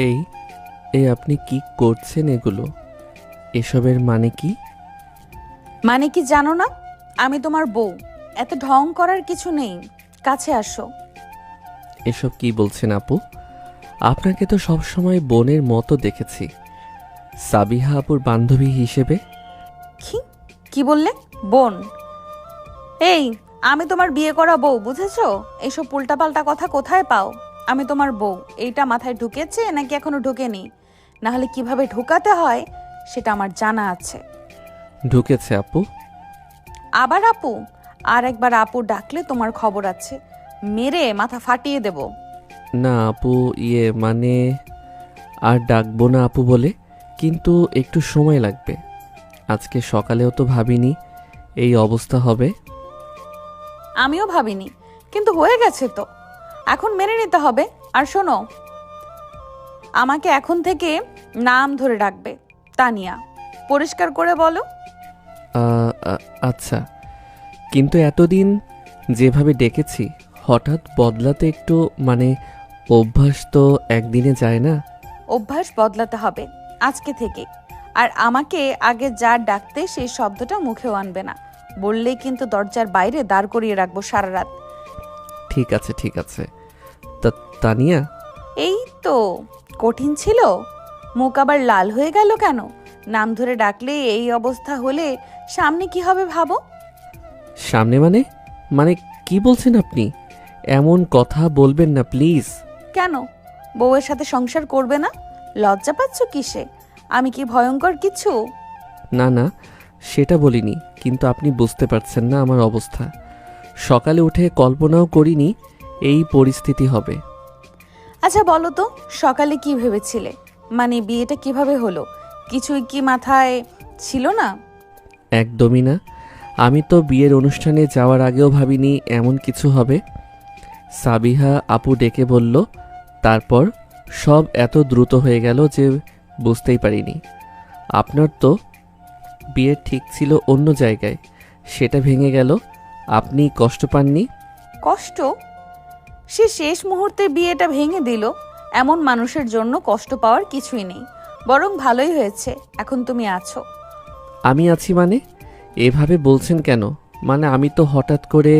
এই এই আপনি কি করছেন এগুলো? এসবের মানে কি? মানে কি জানো না? আমি তোমার বউ। এত ঢং করার কিছু নেই। কাছে আসো। এসব কি বলছেন আপু? আপনাকে তো সবসময় বোনের মতো দেখেছি, সাবিহা আপুর বান্ধবী হিসেবে। কি কি বললে? বোন? এই, আমি তোমার বিয়ে করা বউ, বুঝেছো? এইসব উল্টাপাল্টা কথা কোথায় পাও? আমি তোমার বউ, এইটা মাথায় ঢুকেছে নাকি এখনো ঢোকেনি? না হলে কিভাবে ঢুকাতে হয় সেটা আমার জানা আছে। ঢুকেছে আপু। আবার আপু? আর একবার আপু ডাকলে তোমার খবর আছে। মেরে মাথা ফাটিয়ে দেব। না আপু, মানে আর ডাকবো না আপু বলে, কিন্তু একটু সময় লাগবে। আজকে সকালেও তো ভাবিনি এই অবস্থা হবে। আমিও ভাবিনি, কিন্তু হয়ে গেছে তো। এখন মেনে নিতে হবে। আর শোনো, আমাকে এখন থেকে নাম ধরে ডাকবে। তানিয়া। পরিষ্কার করে বলো। আচ্ছা, কিন্তু এতদিন যেভাবে ডেকেছি হঠাৎ বদলাতে একটু মানে অভ্যাস তো একদিনে যায় না। অভ্যাস বদলাতে হবে আজকে থেকে। আর আমাকে আগে যা ডাকতে সেই শব্দটা মুখেও আনবে না। বললেই কিন্তু দরজার বাইরে দাঁড় করিয়ে রাখবো সারা রাত। ঠিক আছে ঠিক আছে। তা তানিয়া। এই তো। কঠিন ছিল? মুখ আবার লাল হয়ে গেল কেন? নাম ধরে ডাকলে এই অবস্থা হলে সামনে কি হবে ভাবো। সামনে মানে? মানে কি বলছেন আপনি? এমন কথা বলবেন না প্লিজ। কেন? বউয়ের সাথে সংসার করবে না? লজ্জা পাচ্ছ কিসে? আমি কি ভয়ঙ্কর কিছু? না না, সেটা বলিনি, কিন্তু আপনি বুঝতে পারছেন না আমার অবস্থা। সকালে উঠে কল্পনাও করিনি এই পরিস্থিতি হবে। আচ্ছা বলো তো, সকালে কি ভেবেছিলে? মানে বিয়েটা কিভাবে হলো? কিছুই কি মাথায় ছিল না? একদমই না। আমি তো বিয়ের অনুষ্ঠানে যাওয়ার আগেও ভাবিনি এমন কিছু হবে। সাবিহা আপু ডেকে বলল, তারপর সব এত দ্রুত হয়ে গেল যে বুঝতেই পারিনি। আপনার তো বিয়ে ঠিক ছিল অন্য জায়গায়, সেটা ভেঙে গেল। আপনি কষ্ট পাননি? কষ্ট? সে শেষ মুহূর্তে বিয়েটা ভেঙে দিল। এমন মানুষের জন্য কষ্ট পাওয়ার কিছুই নেই। বরং ভালোই হয়েছে এখন তুমি আছো। আমি আছি মানে? এভাবে বলছেন কেন? মানে আমি তো হঠাৎ করে,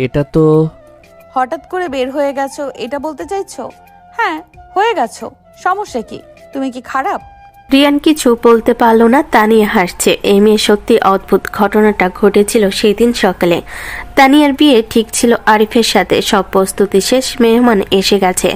এটা তো। হঠাৎ করে বের হয়ে গেছো এটা বলতে চাইছো? হ্যাঁ, হয়ে গেছো। সমস্যা কি? তুমি কি খারাপ? রিয়ান কিছু বলতে পারল না। তানিয়া হাসছে। এই মেয়ে সত্যি অদ্ভুত। ঘটনাটা ঘটেছিল সেই দিন সকালে। তানিয়ার বিয়ে ঠিক ছিল আরিফের সাথে। সব প্রস্তুতি শেষ, মেহমান এসে গেছে।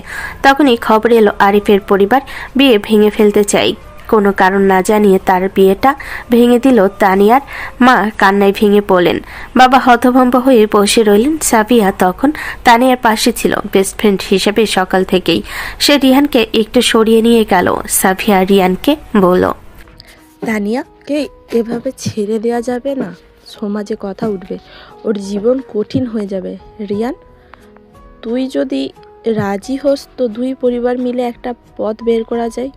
তখনই খবর এলো আরিফের পরিবার বিয়ে ভেঙে ফেলতে চাই। কোনো কারণ না জানিয়ে তার বিয়েটা ভেঙে দিল। তানিয়ার মা কান্নায় ভেঙে পড়লেন। বাবা হতভম্ব হয়ে বসে রইলেন। সাবিয়া তখন তানিয়ার পাশে ছিল, বেস্ট ফ্রেন্ড হিসেবে সকাল থেকেই। সে রিহানকে একটু সরিয়ে নিয়ে গেল। সাবিয়া রিয়ানকে বলল, তানিয়াকে এভাবে ছেড়ে দেওয়া যাবে না। সমাজে কথা উঠবে, ওর জীবন কঠিন হয়ে যাবে। রিয়ান, তুই যদি রাজি হোস তো দুই পরিবার মিলে একটা পথ বের করা যায়।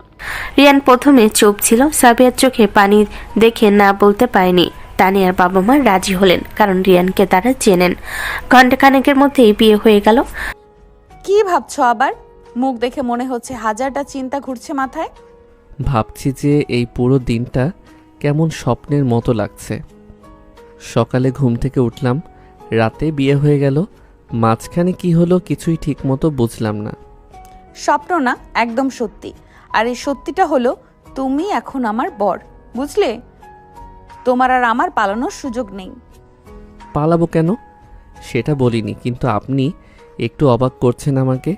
রিয়ান প্রথমে চুপ ছিল। সাবিয়ার চোখে পানি দেখে না বলতে পারেনি। তানিয়ার বাবা মা রাজি হলেন, কারণ রিয়ানকে তারা চেনেন। ঘণ্টাখানেকের মধ্যেই বিয়ে হয়ে গেল। কি ভাবছো আবার? মুখ দেখে মনে হচ্ছে হাজারটা চিন্তা ঘুরছে মাথায়। ভাবছি যে এই পুরো দিনটা কেমন স্বপ্নের মতো লাগছে। সকালে ঘুম থেকে উঠলাম, রাতে বিয়ে হয়ে গেল। মাঝখানে কি হলো কিছুই ঠিকমতো বুঝলাম না। স্বপ্ন না, একদম সত্যি। আর এই সত্যিটা হলো তুমি এখন আমার বর, বুঝলে? তোমার আর আমার পালানোর সুযোগ নেই। পালাবো কেন সেটা বলিনি, কিন্তু আপনি একটু অবাক করছেন আমাকে।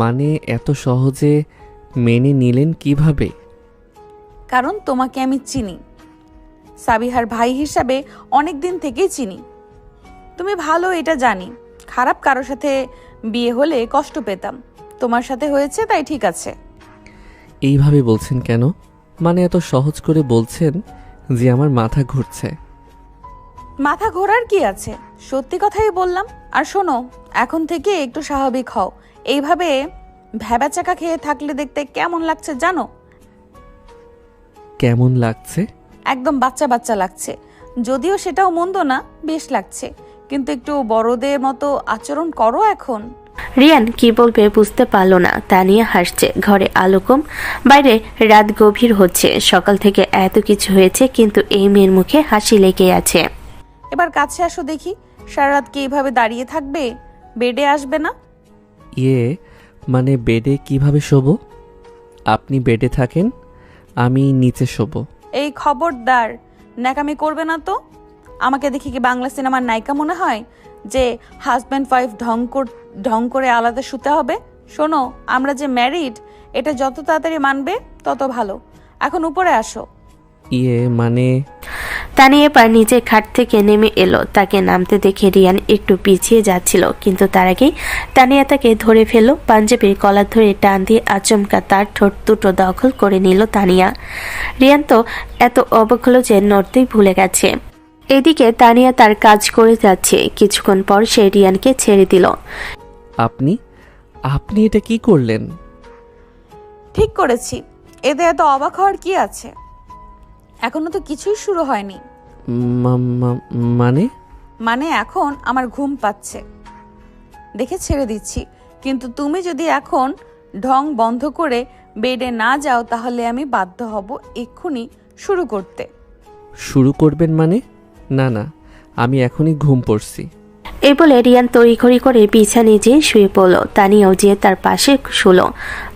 মানে এত সহজে মেনে নিলেন কিভাবে? কারণ তোমাকে আমি চিনি। সাবিহার ভাই হিসাবে অনেক দিন থেকেই চিনি। তুমি ভালো এটা জানি। খারাপ কারো সাথে বিয়ে হলে কষ্ট পেতাম। তোমার সাথে হয়েছে তাই ঠিক আছে। এইভাবে বলছেন কেন? মানে এত সহজ করে বলছেন যে আমার মাথা ঘুরছে। মাথা ঘোরার কি আছে? সত্যি কথাই বললাম। আর শোনো, এখন থেকে একটু স্বাভাবিক হও। এইভাবে ভ্যাবাচাকা খেয়ে থাকলে দেখতে কেমন লাগছে জানো? কেমন লাগছে? একদম বাচ্চা বাচ্চা লাগছে। যদিও সেটাও মন্দ না, বেশ লাগছে। কিন্তু একটু বড়দের মতো আচরণ করো এখন। রিয়ান কি বলবে বুঝতে পারলো না। তানিয়া হাসছে। ঘরে আলো কম, বাইরে রাত গভীর হচ্ছে। সকাল থেকে এত কিছু হয়েছে, কিন্তু এই মেয়ের মুখে হাসি লেগে আছে। এবার কাছে আসো দেখি, সারা রাত কি এইভাবে দাঁড়িয়ে থাকবে? বেডে আসবে না? মানে বেডে কিভাবে শোবো? আপনি বেডে থাকেন, আমি নিচে শোবো। এই খবরদার, ন্যাকামি করবে না তো। আমাকে দেখি কি বাংলা সিনেমার নায়িকা মনে হয় যে হাজব্যান্ড ওয়াইফ ঢং করে আলাদা শুতে হবে? শোনো, আমরা যে ম্যারিড, এটা যত তাড়াতাড়ি মানবে তত ভালো। এখন উপরে আসো। মানে তানিয়া এবার নিচে খাট থেকে নেমে এলো। তাকে নামতে দেখে রিয়ান একটু পিছিয়ে যাচ্ছিল, কিন্তু তার আগেই তানিয়া তাকে ধরে ফেলল। পাঞ্জাবির কলার ধরে টান দিয়ে আচমকা তার ঠোঁট দুটো দখল করে নিল তানিয়া। রিয়ান তো এত অবাক হলো যে নড়তেই ভুলে গেছে। এদিকে তানিয়া তার কাজ করে যাচ্ছে। কিছুক্ষণ পর সে রিয়ানকে ছেড়ে দিল। আপনি আপনি এটা কি করলেন? ঠিক করেছি, এতে এত অবাক হওয়ার কি আছে? এখনো তো কিছুই শুরু হয়নি। মানে এখন আমার ঘুম পাচ্ছে দেখে ছেড়ে দিচ্ছি, কিন্তু তুমি যদি এখন ঢং বন্ধ করে বেডে না যাও তাহলে আমি বাধ্য হব এক্ষুনি শুরু করতে। শুরু করবেন মানে? না, আমি এখনই ঘুম পড়ছি। এই বলে রিয়ান তড়িঘড়ি করে বিছানায় যেয়ে শুয়ে পড়ল। তানিয়াও যেয়ে তার পাশে শুল।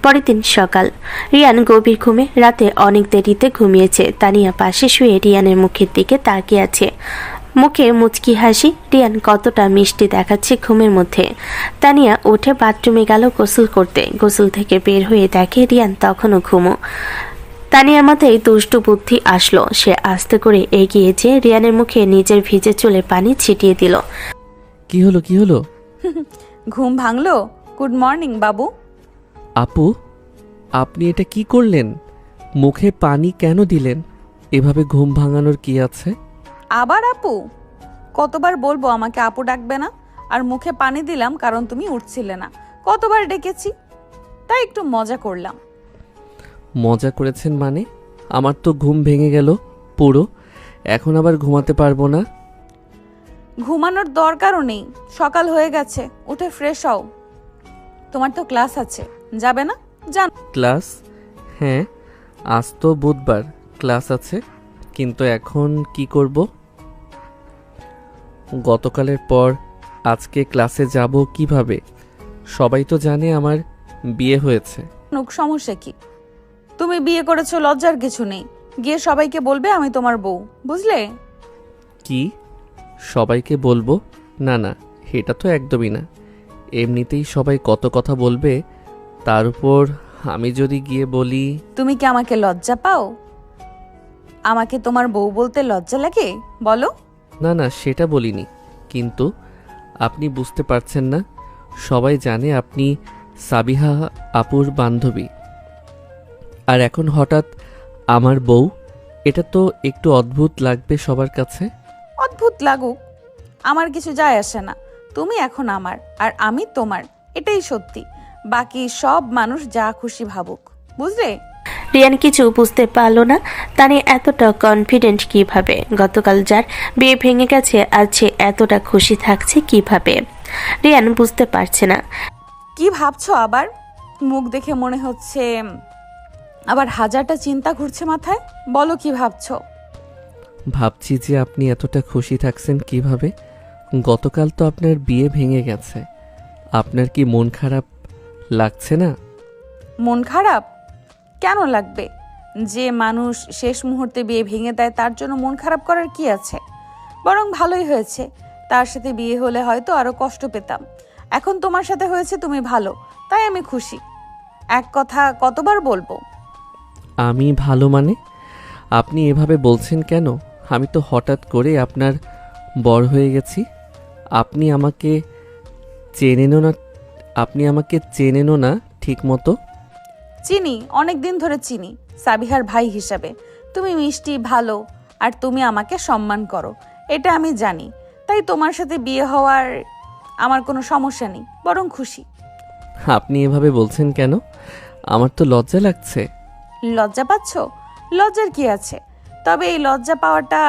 পরের দিন সকাল। রিয়ান গভীর ঘুমে রাতে অনেক দেরিতে ঘুমিয়েছে। তানিয়া পাশে শুয়ে রিয়ানের মুখের দিকে তাকিয়ে আছে। মুখে মুচকি হাসি। রিয়ান কতটা মিষ্টি দেখাচ্ছে ঘুমের মধ্যে। তানিয়া উঠে বাথরুমে গেল গোসল করতে। গোসল থেকে বের হয়ে দেখে রিয়ান তখনও ঘুমো। তানিয়ার মাথায় দুষ্টু বুদ্ধি আসলো। সে আস্তে করে এগিয়ে যেয়ে রিয়ানের মুখে নিজের ভিজে চুলে পানি ছিটিয়ে দিল। কি হলো? ঘুম ভাঙলো? গুড মর্নিং বাবু। আপু, আপনি এটা কি করলেন? মুখে পানি কেন দিলেন? এভাবে ঘুম ভাঙানোর কি আছে? আবার আপু? কতবার বলবো আমাকে আপু ডাকবে না? আর মুখে পানি দিলাম কারণ তুমি উঠছিলে না। কতবার ডেকেছি, তাই একটু মজা করলাম। মজা করেছেন মানে? আমার তো ঘুম ভেঙে গেল পুরো। এখন আবার ঘুমাতে পারবো না। ঘুমানোর দরকারও নেই, সকাল হয়ে গেছে। উঠে ফ্রেশ হও, তোমার তো ক্লাস আছে, যাবে না? যান। ক্লাস? হ্যাঁ, আজ তো বুধবার, ক্লাস আছে, কিন্তু এখন কি করব? গতকালের পর আজকে ক্লাসে যাব কিভাবে? সবাই তো জানে আমার বিয়ে হয়েছে। সমস্যা কি? তুমি বিয়ে করেছো, লজ্জার কিছু নেই। গিয়ে সবাইকে বলবে আমি তোমার বউ, বুঝলে? কি সবাইকে বলবো? না, এটা তো একদমই না। এমনিতেই সবাই কত কথা বলবে, তার উপর আমি যদি গিয়ে বলি। তুমি কি আমাকে লজ্জা পাও? আমাকে তোমার বউ বলতে লজ্জা লাগে? বলো। না, সেটা বলিনি, কিন্তু আপনি বুঝতে পারছেন না। সবাই জানে আপনি সাবিহা আপুর বান্ধবী, আর এখন হঠাৎ আমার বউ। এটা তো একটু অদ্ভুত লাগবে সবার কাছে। অদ্ভুত লাগুক, আমার কিছু যায় আসে না। তুমি এখন আমার আর আমি তোমার, এটাই সত্যি। বাকি সব মানুষ যা খুশি ভাবুক, বুঝলে? রিয়ান কিছু বুঝতে পারলো না। তানিয়া এতটা কনফিডেন্ট কিভাবে? গতকাল যার বিয়ে ভেঙে গেছে, আজ সে এতটা খুশি থাকছে কিভাবে? রিয়ান বুঝতে পারছে না। কি ভাবছো আবার? মুখ দেখে মনে হচ্ছে আবার হাজারটা চিন্তা ঘুরছে মাথায়। বলো কি ভাবছো? ভাবছি যে আপনি এতটা খুশি থাকছেন কিভাবে? গতকাল তো আপনার বিয়ে ভেঙে গেছে, আপনার কি মন খারাপ লাগছে না? মন খারাপ কেন লাগবে? যে মানুষ শেষ মুহূর্তে বিয়ে ভেঙে দেয় তার জন্য মন খারাপ করার কি আছে? বরং ভালোই হয়েছে। তার সাথে বিয়ে হলে হয়তো আরো কষ্ট পেতাম। এখন তোমার সাথে হয়েছে, তুমি ভালো, তাই আমি খুশি। এক কথা কতবার বলবো? আমি ভালো মানে? আপনি এভাবে বলছেন কেন? আমি তো হঠাৎ করে আপনার বর হয়ে গেছি। আপনি আমাকে চেনেনও না ঠিক মতো। চিনি, অনেক দিন ধরে চিনি, সাবিহার ভাই হিসাবে। তুমি মিষ্টি, ভালো, আর তুমি আমাকে সম্মান করো, এটা আমি জানি। তাই তোমার সাথে বিয়ে হওয়ার আমার কোনো সমস্যা নেই, বরং খুশি। আপনি এভাবে বলছেন কেন? আমার তো লজ্জা লাগছে। লজ্জা পাচ্ছ? লজ্জার কি আছে? তবে এই লজ্জা পাওয়াটা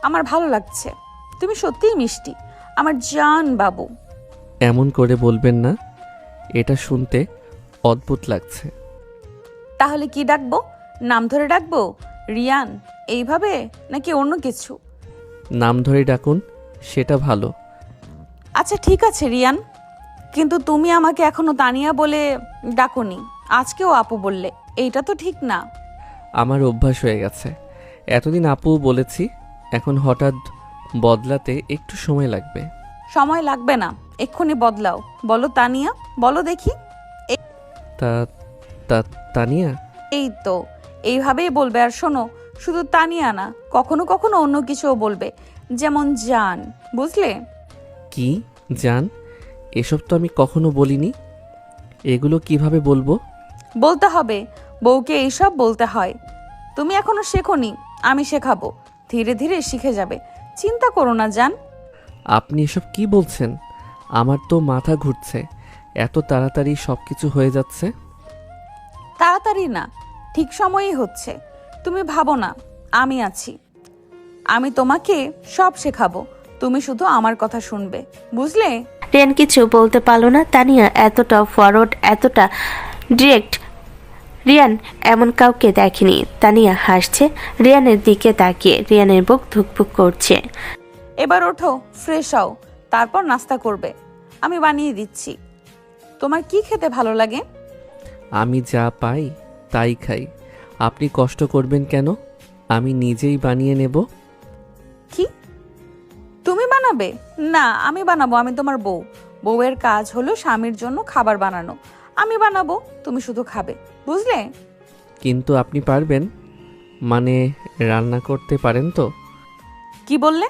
আমার ভালো লাগছে। তুমি সত্যিই মিষ্টি, আমার জান বাবু। এমন করে বলবেন না। এটা শুনতে অদ্ভুত লাগছে। তাহলে কি ডাকবো? নাম ধরে ডাকবো? রিয়ান এইভাবে, নাকি অন্য কিছু? নাম ধরে ডাকুন, সেটা ভালো। আচ্ছা ঠিক আছে রিয়ান, কিন্তু তুমি আমাকে এখনো তানিয়া বলে ডাকোনি, আজকেও আপু বললে, এইটা তো ঠিক না। আমার অভ্যাস হয়ে গেছে, এতদিন আপু বলেছি, এখন হঠাৎ বদলাতে একটু সময় লাগবে। সময় লাগবে না, এক্ষুনি বদলাও। বলো তানিয়া, বলো দেখি। তা তা তানিয়া? এই তো, এইভাবেই বলবে। আর শোনো, শুধু তানিয়া না, কখনো কখনো অন্য কিছুও বলবে, যেমন জান, বুঝলে? কি জান? এসব তো আমি কখনো বলিনি। এগুলো কিভাবে বলবো? বলতে হবে, বউকে এইসব বলতে হয়। তুমি এখনো শেখোনি, আমি শেখাবো, ধীরে ধীরে শিখে যাবে। চিন্তা করো না জান। আপনি এসব কি বলছেন? আমার তো মাথা ঘুরছে, এত তাড়াতাড়ি সব কিছু হয়ে যাচ্ছে। তাড়াতাড়ি না, ঠিক সময়েই হচ্ছে। তুমি ভাবো না, আমি আছি, আমি তোমাকে সব শেখাবো, তুমি শুধু আমার কথা শুনবে, বুঝলে? রিয়ান কিছু বলতে পারল না। তানিয়া এতটা ফরওয়ার্ড, এতটা ডিরেক্ট রিয়ান এমন কাউকে দেখেনি। তানিয়া হাসছে রিয়ানের দিকে তাকিয়ে। রিয়ানের বুক ধুকপুক করছে। এবার ওঠো, ফ্রেশ হও, তারপর নাস্তা করবে, আমি বানিয়ে দিচ্ছি। তোমার কি খেতে ভালো লাগে? আমি যা পাই তাই খাই, আপনি কষ্ট করবেন কেন? আমি নিজেই বানিয়ে নেব। কি, তুমি বানাবে? না, আমি বানাবো, আমি তোমার বউ। বউয়ের কাজ হলো স্বামীর জন্য খাবার বানানো, আমি বানাবো, তুমি শুধু খাবে, বুঝলে? কিন্তু আপনি পারবেন? মানে রান্না করতে পারেন তো? কি বললে?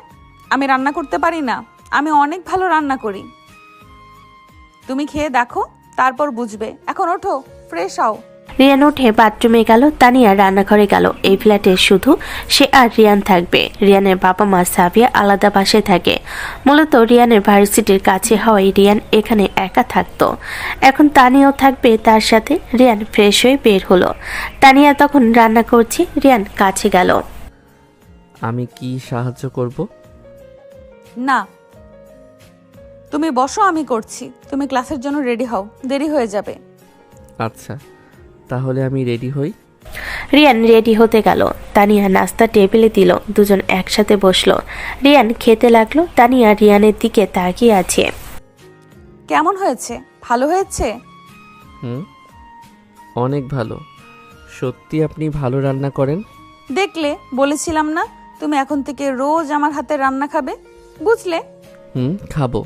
আমি রান্না করতে পারি না? আমি অনেক ভালো রান্না করি, তুমি খেয়ে দেখো, তারপর বুঝবে। এখন ওঠো, ফ্রেশ হও। রিয়ান উঠে বাথরুমে গেল। তানিয়া রান্নাঘরে গেল। এই ফ্ল্যাটে শুধু সে আর রিয়ান থাকবে। রিয়ানের বাবা মা সাবিয়া আলাদা বাসায় থাকে। মূলত রিয়ানের ভার্সিটির কাছে হওয়ায় রিয়ান এখানে একা থাকতো। এখন তানিয়াও থাকবে তার সাথে। রিয়ান ফ্রেশ হয়ে বের হলো। তানিয়া তখন রান্না করছে। রিয়ান কাছে গেল। আমি কি সাহায্য করব? না, তুমি বসো, আমি করছি। তুমি ক্লাসের জন্য রেডি হও, দেরি হয়ে যাবে। আচ্ছা, তাহলে আমি রেডি হই। রিয়ান রেডি হতে গেল। তানিয়া নাস্তা টেবিলে দিল। দুজন একসাথে বসলো। রিয়ান খেতে লাগলো। তানিয়া রিয়ানের দিকে তাকিয়ে আছে। কেমন হয়েছে? ভালো হয়েছে? হুম, অনেক ভালো। সত্যি আপনি ভালো রান্না করেন। দেখলে, বলেছিলাম না, তুমি এখন থেকে রোজ আমার হাতে রান্না খাবে, বুঝলে? খাবো,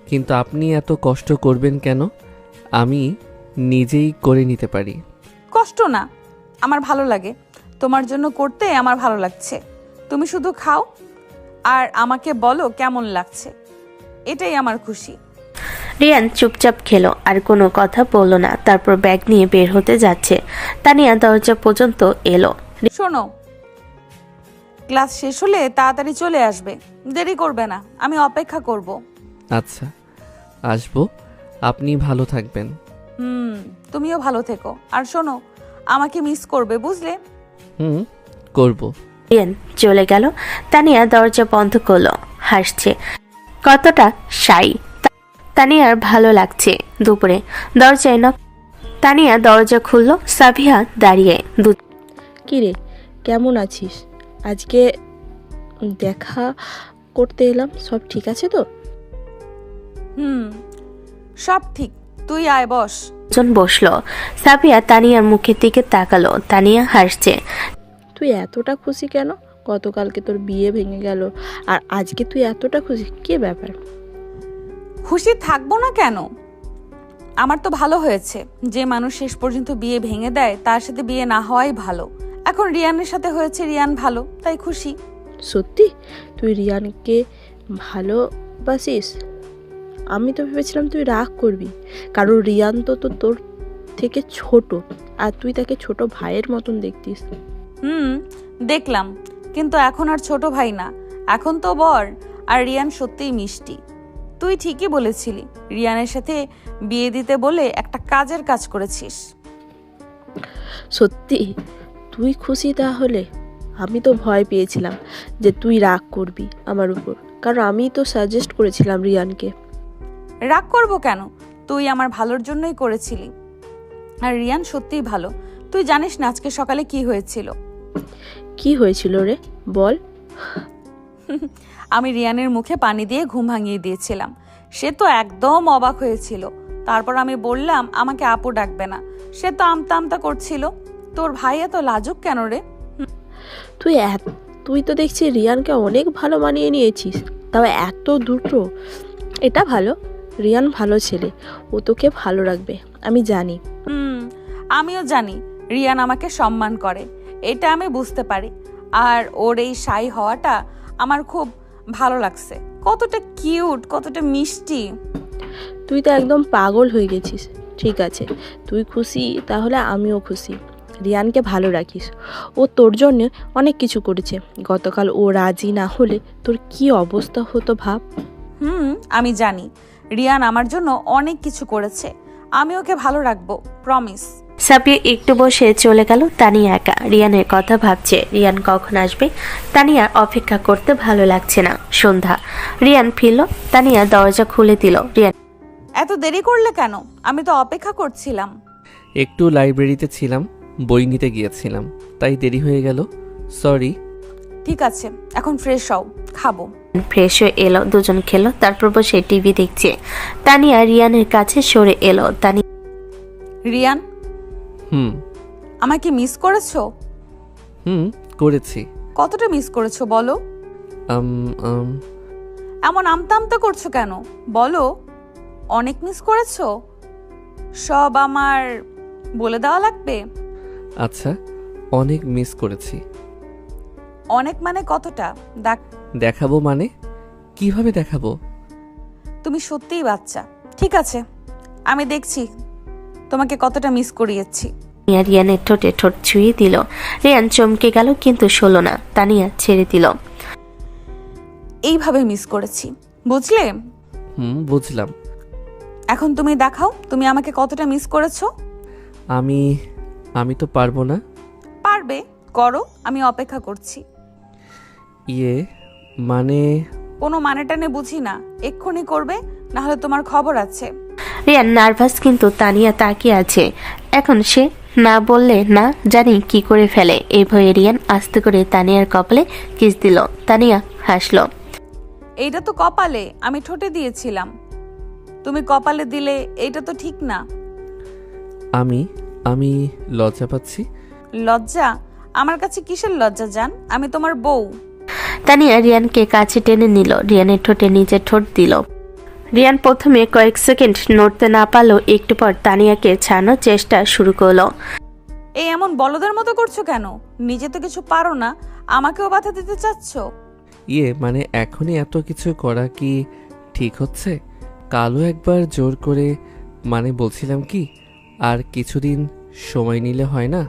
কিন্তু আপনি এত কষ্ট করবেন কেন? আমি নিজেই করে নিতে পারি। কষ্ট না, আমার ভালো লাগে, তোমার জন্য করতে আমার ভালো লাগছে। তুমি শুধু খাও আর আমাকে বলো কেমন লাগছে, এটাই আমার খুশি। রিয়ান চুপচাপ খেলো, আর কোনো কথা বলল না। তারপর ব্যাগ নিয়ে বের হতে যাচ্ছে। তানিয়া দরজা পর্যন্ত এলো। শোনো, ক্লাস শেষ হলে তাড়াতাড়ি চলে আসবে, দেরি করবে না, আমি অপেক্ষা করব। আচ্ছা, আসবো। আপনি ভালো থাকবেন। তুমিও ভালো থেকো। আর শোনো, আমাকে মিস করবে, বুঝলে? করব। রিয়ান চলে গেল। তানিয়া দরজা বন্ধ করলো। হাসছে, কতটা শাই। তানিয়ার ভালো লাগছে। দুপুরে দরজায় নক। তানিয়া দরজা খুললো। সাবিহা দাঁড়িয়ে। কিরে, কেমন আছিস? আজকে দেখা করতে এলাম, সব ঠিক আছে তো? সব ঠিক, তুই আয়, বস। দুজন বসলো। সাবিয়া তানিয়ার মুখের দিকে তাকালো। তানিয়া হাসছে। তুই এতটা খুশি কেন? গতকালকে তোর বিয়ে ভেঙে গেল, আর আজকে তুই এতটা খুশি, কি ব্যাপার? খুশি থাকবো না কেন? আমার তো ভালো হয়েছে। যে মানুষ শেষ পর্যন্ত বিয়ে ভেঙে দেয়, তার সাথে বিয়ে না হওয়াই ভালো। এখন রিয়ানের সাথে হয়েছে, রিয়ান ভালো, তাই খুশি। সত্যি তুই রিয়ানকে ভালোবাসিস? আমি তো ভেবেছিলাম তুই রাগ করবি, কারণ রিয়ান তো তোর থেকে ছোট, আর তুই তাকে ছোট ভাইয়ের মতন দেখতিস। দেখলাম, কিন্তু এখন আর ছোট ভাই না, এখন তো বর। আর রিয়ান সত্যিই মিষ্টি। তুই ঠিকই বলেছিলি, রিয়ানের সাথে বিয়ে দিতে বলে একটা কাজের কাজ করেছিস। সত্যি তুই খুশি? তাহলে আমি তো ভয় পেয়েছিলাম যে তুই রাগ করবি আমার উপর, কারণ আমি তো সাজেস্ট করেছিলাম রিয়ানকে। রাগ করবো কেন? তুই আমার ভালোর জন্যই করেছিলি। আর রিয়ান সত্যিই ভালো। তুই জানিস না আজকে সকালে কি হয়েছিল? কি হয়েছিল রে, বল। আমি রিয়ানের মুখে পানি দিয়ে ঘুম ভাঙিয়ে দিয়েছিলাম। সে তো একদম অবাক হয়েছিল। তারপর আমি বললাম আমাকে আপু ডাকবে না। সে তো আমতা আমতা করছিল। তোর ভাই এত লাজুক কেন রে? তুই তো দেখছি রিয়ানকে অনেক ভালো মানিয়ে নিয়েছিস, তাও এত দুটো। এটা ভালো, রিয়ান ভালো ছেলে, ও তোকে ভালো রাখবে, আমি জানি। আমিও জানি রিয়ান আমাকে সম্মান করে, এটা আমি বুঝতে পারি। আর ওর এই শাই হওয়াটা আমার খুব ভালো লাগছে। কতটা কিউট, কতটা মিষ্টি। তুই তো একদম পাগল হয়ে গেছিস। ঠিক আছে, তুই খুশি তাহলে আমিও খুশি। রিয়ানকে ভালো রাখিস, ও তোর জন্য অনেক কিছু করেছে। গতকাল ও রাজি না হলে তোর কি অবস্থা হতো ভাব। আমি জানি রিয়ান আমার জন্য অনেক কিছু করেছে। আমি ওকে ভালো রাখবো, প্রমিস। সাবিয়া একটু বসে চলে গেল। তানিয়া একা রিয়ানের কথা ভাবছে। রিয়ান কখন আসবে? তানিয়ার অপেক্ষা করতে ভালো লাগছে না। সন্ধ্যা, রিয়ান ফিরল। তানিয়া দরজা খুলে দিল। রিয়ান, এত দেরি করলে কেন? আমি তো অপেক্ষা করছিলাম। একটু লাইব্রেরিতে ছিলাম, বই নিতে গিয়েছিলাম, তাই দেরি হয়ে গেল। সরি। ঠিক আছে, এখন ফ্রেশ হও, খাবো। ফ্রেশ হয়ে এলো, দুজন খেলো, তারপর বসে টিভি দেখছে। তানিয়া রিয়ানের কাছে সরে এলো। তানিয়া, রিয়ান, হুম আমাকে মিস করেছো? হুম করেছি। কতটা মিস করেছো বলো? আম আম এমন আমতা আমতা করছো কেন? বলো, অনেক মিস করেছো? সব আমার বলে দেওয়া লাগবে? আচ্ছা, অনেক মিস করেছি। অনেক মানে কতটা? দেখাবো মানে? কিভাবে দেখাবো? তুমি সত্যিই বাচ্চা। ঠিক আছে, আমি দেখছি তোমাকে কতটা মিস করিয়েছি। রিয়ানের ঠোঁটে ঠোঁট ছুঁয়ে দিল। রিয়ান চমকে গেল, কিন্তু শোলো না। তানিয়া ছেড়ে দিল। এইভাবে মিস করেছি, বুঝলে? বুঝলাম। এখন তুমি দেখাও তুমি আমাকে কতটা মিস করেছো। আমি তো পারবো না। পারবে, করো, আমি অপেক্ষা করছি। মানে? কোনো মানেটা নে বুঝি না। এক্ষুনি করবে, না হলে তোমার খবর আছে। রিয়ান নার্ভাস, কিন্তু তানিয়া তাকিয়ে আছে। এখন সে না বললে না জানি কি করে ফেলে। এই ভয়ে রিয়ান আস্তে করে তানিয়ার কপালে কিস দিল। তানিয়া হাসলো। এইটা তো কপালে, আমি ঠোঁটে দিয়েছিলাম। তুমি কপালে দিলে, এইটা তো ঠিক না। আমি লজ্জা পাচ্ছি। লজ্জা? আমার কাছে কিসের লজ্জা জান? আমি তোমার বউ। তানিয়া রিয়ানকে কাছে টেনে নিল, রিয়ানের ঠোঁটে নিজের ঠোঁট দিল। রিয়ান প্রথমে কয়েক সেকেন্ড নড়তে না পারলেও একটু পর তানিয়াকে ছাড়ানোর চেষ্টা শুরু করলো। এই এমন বলদের মতো করছো কেন? নিজে তো কিছু পারো না, আমাকেও বাধা দিতে চাচ্ছ? মানে এখনই এত কিছু করা কি ঠিক হচ্ছে? কালও একবার জোর করে, মানে বলছিলাম কি, আর কিছুদিন সময় নিলে হয় না?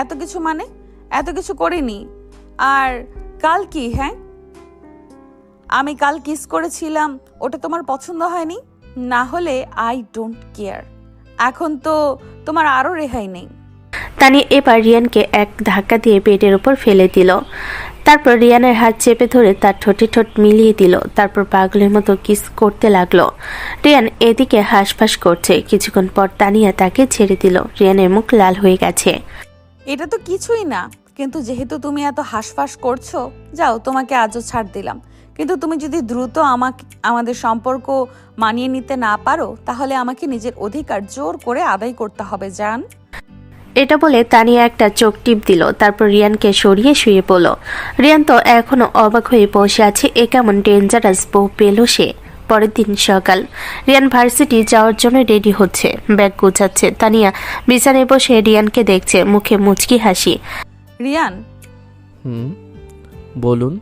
এত কিছু মানে? এত কিছু করিনি। আর কাল কি? হ্যাঁ, আমি কাল কিস করেছিলাম, ওটা তোমার পছন্দ হয়নি? না হলে আই ডোন্ট কেয়ার। এখন তো তোমার আরো রেহাই নেই। তানিয়া এবার রিয়ানকে এক ধাক্কা দিয়ে বেডের উপর ফেলে দিল। তারপর রিয়ানের হাত চেপে ধরে তার ঠোঁটে ঠোঁট মিলিয়ে দিল। তারপর পাগলের মতো কিস করতে লাগলো। রিয়ান এদিকে হাঁসফাঁস করছে। কিছুক্ষণ পর তানিয়া তাকে ছেড়ে দিল। রিয়ানের মুখ লাল হয়ে গেছে। এটা তো কিছুই না, কিন্তু যেহেতু তুমি এত হাঁসফাঁস করছো, যাও, তোমাকে আজও ছাড় দিলাম। কিন্তু তুমি যদি দ্রুত আমাদের সম্পর্ক মানিয়ে নিতে না পারো, তাহলে আমাকে নিজের অধিকার জোর করে আদায় করতে হবে, জান। এটা বলে তানিয়া একটা চোখ টিপ দিল। তারপর রিয়ানকে সরিয়ে শুয়ে পড়ল। রিয়ান তো এখনো অবাক হয়ে বসে আছে। এ কেমন ডেঞ্জারাস বউ পেল সে। পরের দিন সকাল, রিয়ান ভার্সিটি যাওয়ার জন্য রেডি হচ্ছে, ব্যাগ গোছাচ্ছে। তানিয়া বিছানায় বসে রিয়ানকে দেখছে, মুখে মুচকি হাসি। রিয়ান, বলুন।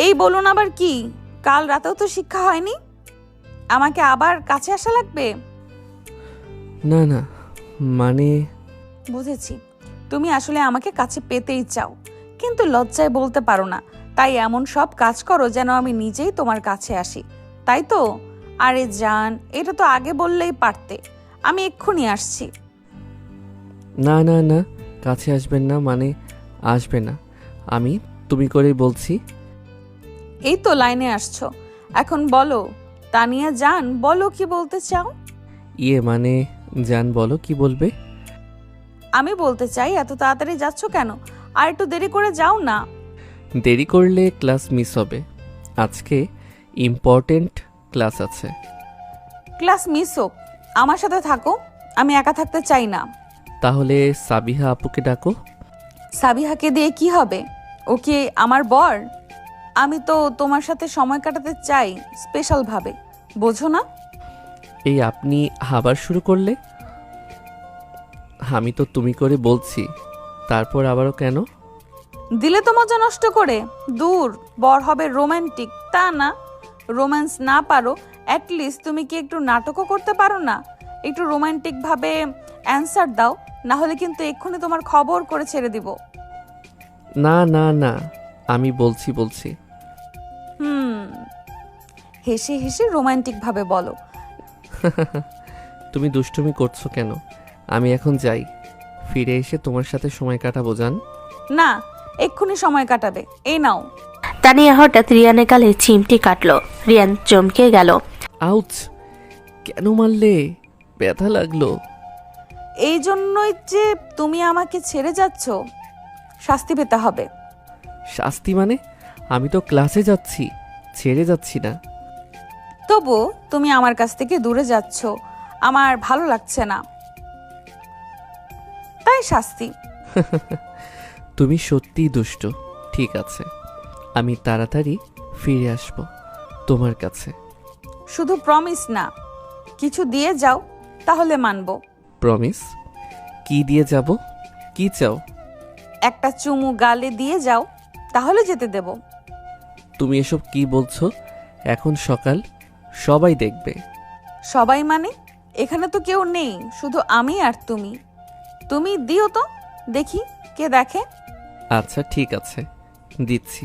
এই বলুন আবার কি? কাল রাতেও তো শিক্ষা হয়নি, আমাকে আবার কাছে আসা লাগবে? না না, মানে? বুঝেছি, তুমি আসলে আমাকে কাছে পেতেই চাও, কিন্তু লজ্জায় বলতে পারো না, তাই এমন সব কাজ করো যেন আমি নিজেই তোমার কাছে আসি, তাই তো? আরে জান, এটা তো আগে বললেই পারতে, আমি এক্ষুনি আসছি। না না না, কাছে আসবেন না, মানে আসবে না। আমি তুমি করেই বলছি। এই তো লাইনে আসছো, এখন বলো তানিয়া জান, বলো কি বলতে চাও? ইয়ে মানে জান বলো কি বলবে? আমি বলতে চাই, এত তাড়াতাড়ি যাচ্ছ কেন? আর একটু দেরি করে যাও না। দেরি করলে ক্লাস মিস হবে। আজকে ইম্পর্টেন্ট ক্লাস আছে। ক্লাস মিস হোক, আমার সাথে থাকো। আমি একা থাকতে চাই না। তাহলে সাবিহা আপুকে ডাকো। সাবিহাকে দিয়ে কি হবে? ওকে আমার বর। আমি তো তোমার সাথে সময় কাটাতে চাই স্পেশাল ভাবে, বোঝো না? এই আপনি আবার শুরু করলে? আমি তো তুমি করে বলছি, তারপর আবারও কেন? দিলে তো মজা নষ্ট করে। দূর, বর হবে রোমান্টিক, তা না। রোম্যান্স না পারো, অ্যাটলিস্ট তুমি কি একটু নাটকও করতে পারো না? একটু রোমান্টিক ভাবে অ্যান্সার দাও, না হলে কিন্তু এক্ষুনি তোমার খবর করে ছেড়ে দিব। না না না, আমি বলছি। হেসে হেসে রোমান্টিক ভাবে বলো। তুমি দুষ্টুমি করছো কেন? আমি এখন যাই, ফিরে এসে তোমার সাথে সময় কাটাবো জান। না, এক্ষুনি সময় কাটাবে। এই নাও। তানিয়া হঠাৎ রিয়ানের গালে চিমটি কাটলো। রিয়ান চমকে গেল। আউচ! কেন মারলে? ব্যথা লাগলো। এই জন্যই যে তুমি আমাকে ছেড়ে যাচ্ছ, শাস্তি পেতে হবে। শাস্তি মানে? আমি তো ক্লাসে যাচ্ছি, ছেড়ে যাচ্ছি না। তবু তুমি আমার কাছ থেকে দূরে যাচ্ছ, আমার ভালো লাগছে না, তাই শাস্তি। তুমি সত্যিই দুষ্ট। ঠিক আছে, আমি তাড়াতাড়ি ফিরে আসব তোমার কাছে। শুধু প্রমিস না, কিছু দিয়ে যাও, তাহলে মানবো। প্রমিস? কি দিয়ে যাব? কি চাও? একটা চুমু গালে দিয়ে যাও, তাহলে যেতে দেব। তুমি এসব কি বলছো? এখন সকাল, সবাই দেখবে। সবাই মানে? এখানে তো কেউ নেই, শুধু আমি আর তুমি। তুমি দিও তো, দেখি কে দেখে। আচ্ছা ঠিক আছে, দিচ্ছি।